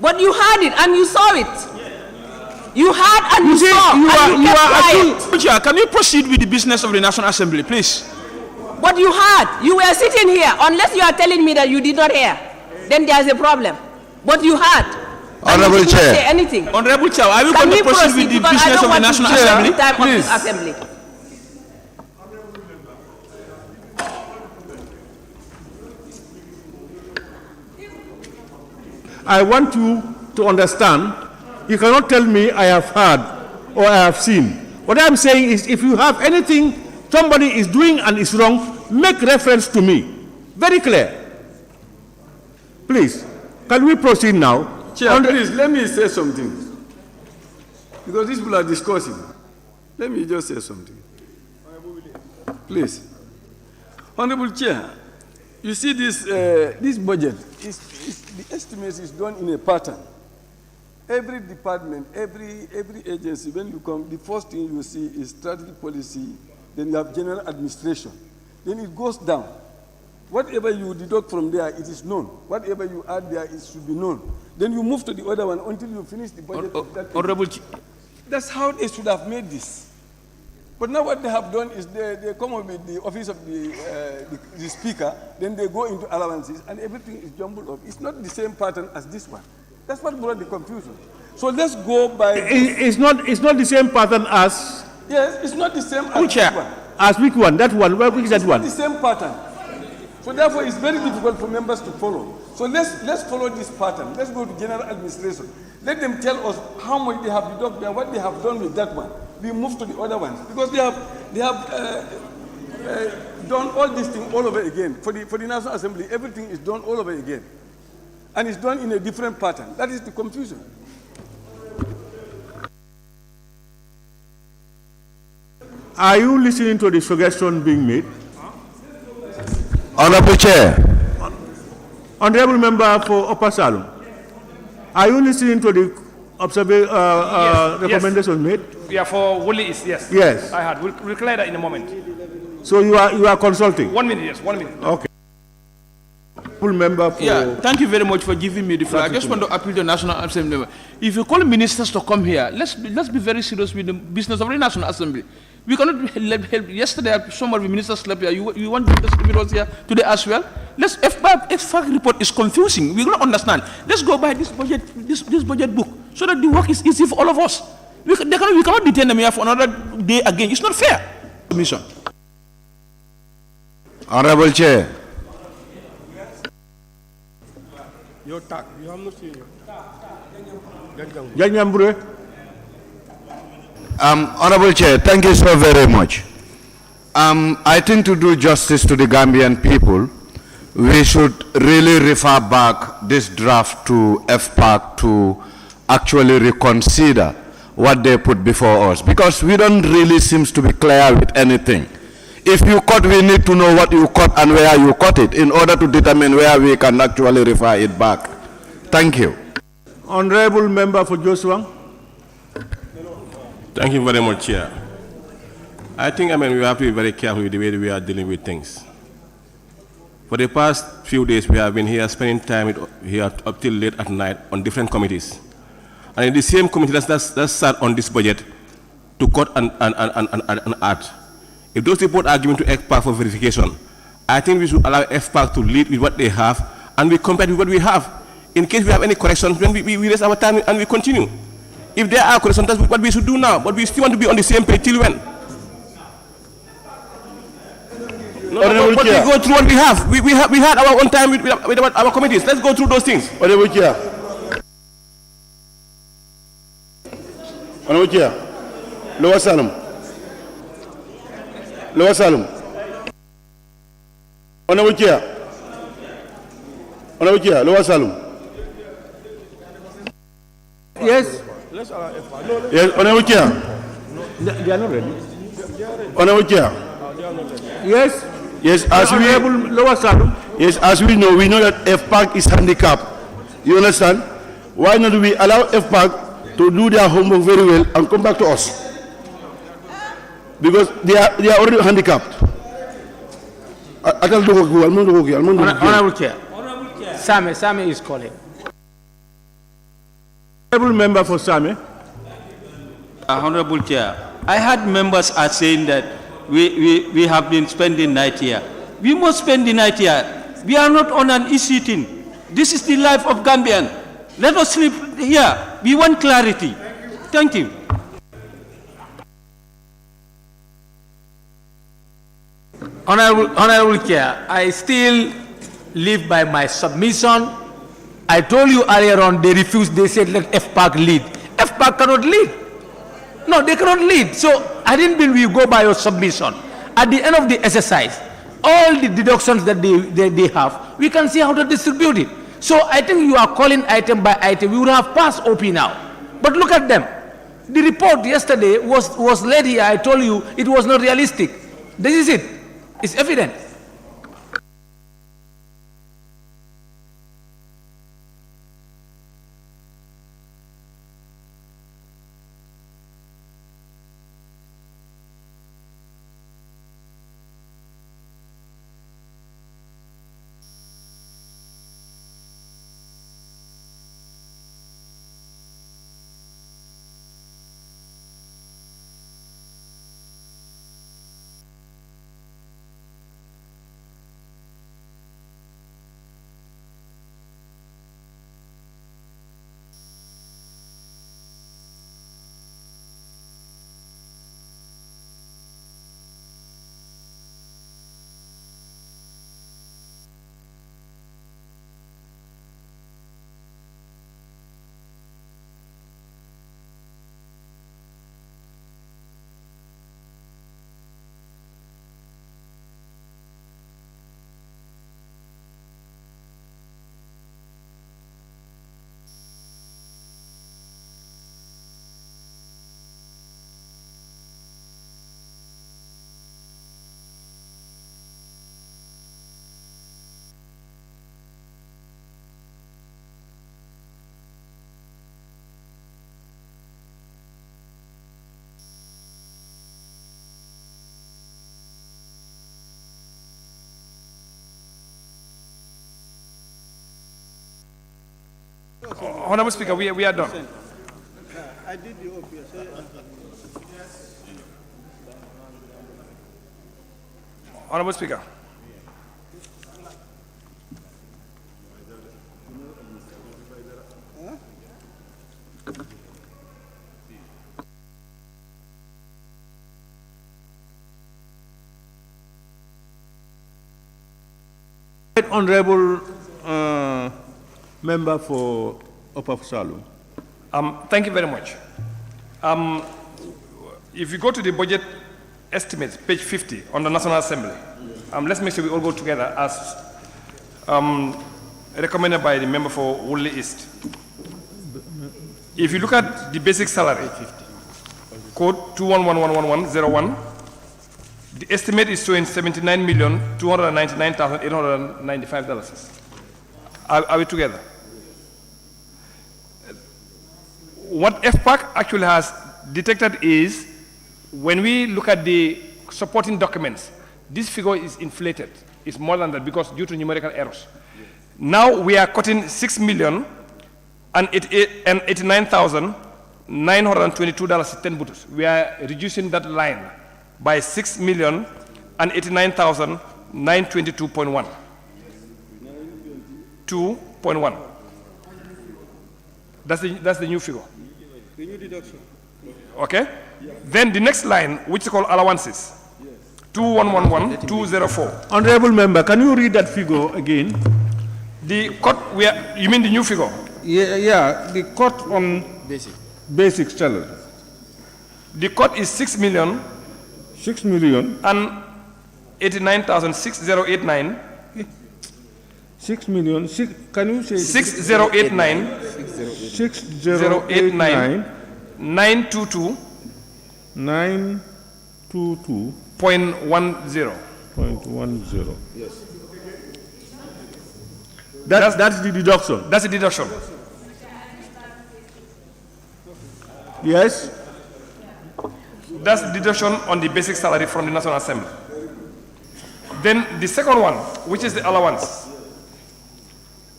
But you heard it and you saw it. You heard and you saw. You are Chair, can you proceed with the business of the National Assembly, please? But you heard. You were sitting here. Unless you are telling me that you did not hear, then there is a problem. But you heard. Honorable Chair. Chair. Say anything. Honorable Chair, are we going to proceed with the business of the National Assembly? Please. I want you to understand, you cannot tell me I have heard or I have seen. What I'm saying is, if you have anything somebody is doing and is wrong, make reference to me. Very clear. Please, can we proceed now? Chair, please, let me say something. Because these people are discussing. Let me just say something. Please. Honorable Chair, you see this budget, the estimate is done in a pattern. Every department, every agency, when you come, the first thing you see is strategy policy, then you have general administration. Then it goes down. Whatever you deduct from there, it is known. Whatever you add there, it should be known. Then you move to the other one until you finish the budget of that. Honorable, that's how they should have made this. But now what they have done is they come up with the office of the speaker, then they go into allowances, and everything is jumbled up. It's not the same pattern as this one. That's what brought the confusion. So let's go by... It's not the same pattern as... Yes, it's not the same as this one. As which one? That one? Which is that one? It's not the same pattern. So therefore, it's very difficult for members to follow. So let's follow this pattern. Let's go to general administration. Let them tell us how much they have deducted and what they have done with that one. We move to the other ones because they have done all these things all over again. For the National Assembly, everything is done all over again, and it's done in a different pattern. That is the confusion. Are you listening to the suggestion being made? Honorable Chair. Honorable Member for Upper Salem, are you listening to the recommendation made? Yeah, for Woolley is yes. Yes. I had. We'll clear that in a moment. So you are consulting? 1 minute, yes, 1 minute. Okay. Member for... Yeah, thank you very much for giving me the floor. I just want to appeal to the National Assembly. If you call ministers to come here, let's be very serious with the business of the National Assembly. We cannot help. Yesterday, some of the ministers slept here. You want the individuals here today as well? FPAC report is confusing. We don't understand. Let's go by this budget, this budget book, so that the work is easy for all of us. We cannot detain them here for another day again. It's not fair. Commission. Honorable Chair. Your tag. You have not seen it. Honorable Chair, thank you so very much. I think to do justice to the Gambian people, we should really refer back this draft to FPAC to actually reconsider what they put before us, because we don't really seem to be clear with anything. If you cut, we need to know what you cut and where you cut it in order to determine where we can actually refer it back. Thank you. Honorable Member for Joshua. Thank you very much, Chair. I think, we have to be very careful with the way we are dealing with things. For the past few days, we have been here spending time here up till late at night on different committees. And in the same committee that's sat on this budget to cut and add. If those reports are given to FPAC for verification, I think we should allow FPAC to lead with what they have, and we compare with what we have. In case we have any corrections, then we raise our time and we continue. If there are corrections, that's what we should do now. But we still want to be on the same page till when? No, but we go through what we have. We had our own time with our committees. Let's go through those things. Honorable Chair. Honorable Chair. Lower Salem. Lower Salem. Honorable Chair. Honorable Chair, Lower Salem. Yes. Yes, Honorable Chair. They are not ready. Honorable Chair. Yes. Yes, as we know that FPAC is handicapped. You understand? Why not we allow FPAC to do their homework very well and come back to us? Because they are already handicapped. Honorable Chair. Same is calling. Honorable Member for Same. Honorable Chair, I had members are saying that we have been spending night here. We must spend the night here. We are not on an easy thing. This is the life of Gambian. Let us sleep here. We want clarity. Thank you. Honorable Chair, I still live by my submission. I told you earlier on, they refused, they said let FPAC lead. FPAC cannot lead. No, they cannot lead. So I didn't believe we go by your submission. At the end of the exercise, all the deductions that they have, we can see how to distribute it. So I think you are calling item by item. We would have passed OP now. But look at them. The report yesterday was led here. I told you it was not realistic. This is it. It's evident. Honorable Speaker, we are done. I did the OPS. Honorable Speaker. Honorable member for Upper Salum. Thank you very much. If you go to the budget estimates, page 50 on the National Assembly, let's make sure we all go together as recommended by the member for Woodley East. If you look at the basic salary, code 2111101, the estimate is showing $79,299,895. Are we together? What FPAC actually has detected is, when we look at the supporting documents, this figure is inflated. It's more than that because due to numerical errors. Now we are cutting $6,089,922.10. We are reducing that line by $6,089,922.1. 2.1. That's the new figure. The new deduction. Okay? Then the next line, which is called allowances, 2111204. Honorable member, can you read that figure again? The cut, you mean the new figure? Yeah, the cut on basic salary. The cut is 6 million. 6 million. And 89,6089. 6 million. Can you say 6089. 6089. 922. 922.10. Yes. That's the deduction. That's the deduction. Yes. That's the deduction on the basic salary from the National Assembly. Then the second one, which is the allowance.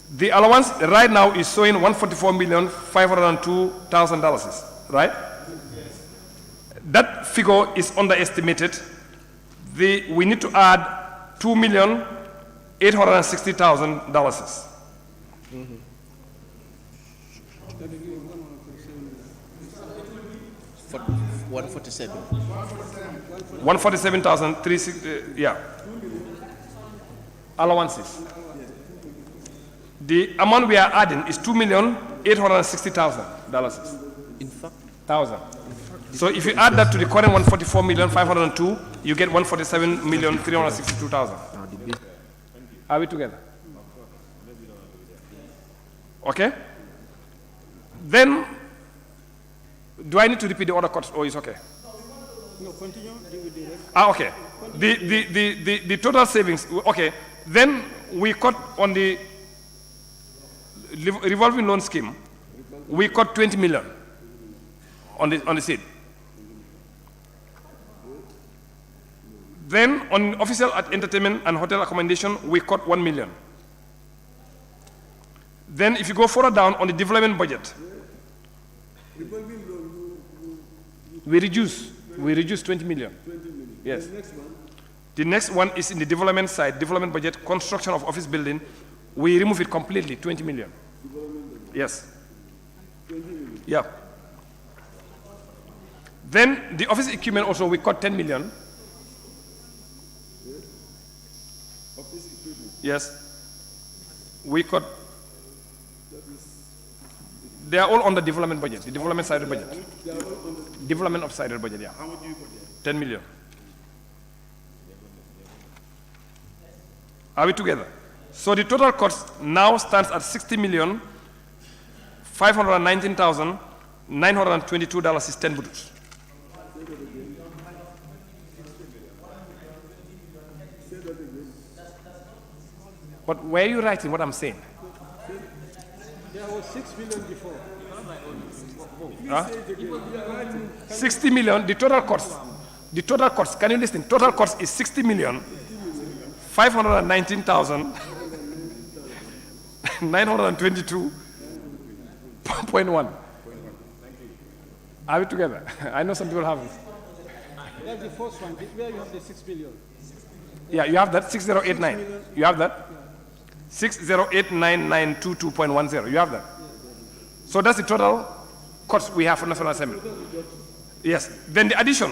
The allowance right now is showing $144,502,000, right? That figure is underestimated. We need to add $2,860,000. 147. 147,360, yeah. Allowances. The amount we are adding is $2,860,000. In fact, So if you add that to the current 144,502,000, you get 147,362,000. Are we together? Okay. Then, do I need to repeat the other cuts, or is okay? No, continue with the rest. Okay. The total savings. Okay. Then we cut on the revolving loan scheme. We cut 20 million on the seed. Then on official entertainment and hotel accommodation, we cut 1 million. Then if you go further down on the development budget, we reduce 20 million. Yes. The next one is in the development side, development budget, construction of office building. We remove it completely, 20 million. Yes. Yeah. Then the office equipment also, we cut 10 million. Yes. We cut. They are all on the development budget, the development side of the budget. Development of side of the budget, yeah. How much do you put there? 10 million. Are we together? So the total cost now stands at $60,519,922 is 10 butus. But where are you writing what I'm saying? There was 6 million before. Huh? 60 million, the total cost. The total cost, can you listen? Total cost is 60,519,922 Point one. Are we together? I know some people have it. That's the first one, where you have the 6 billion. Yeah, you have that, 6089. You have that? 608992.10. You have that? So that's the total cost we have for National Assembly. Yes. Then the addition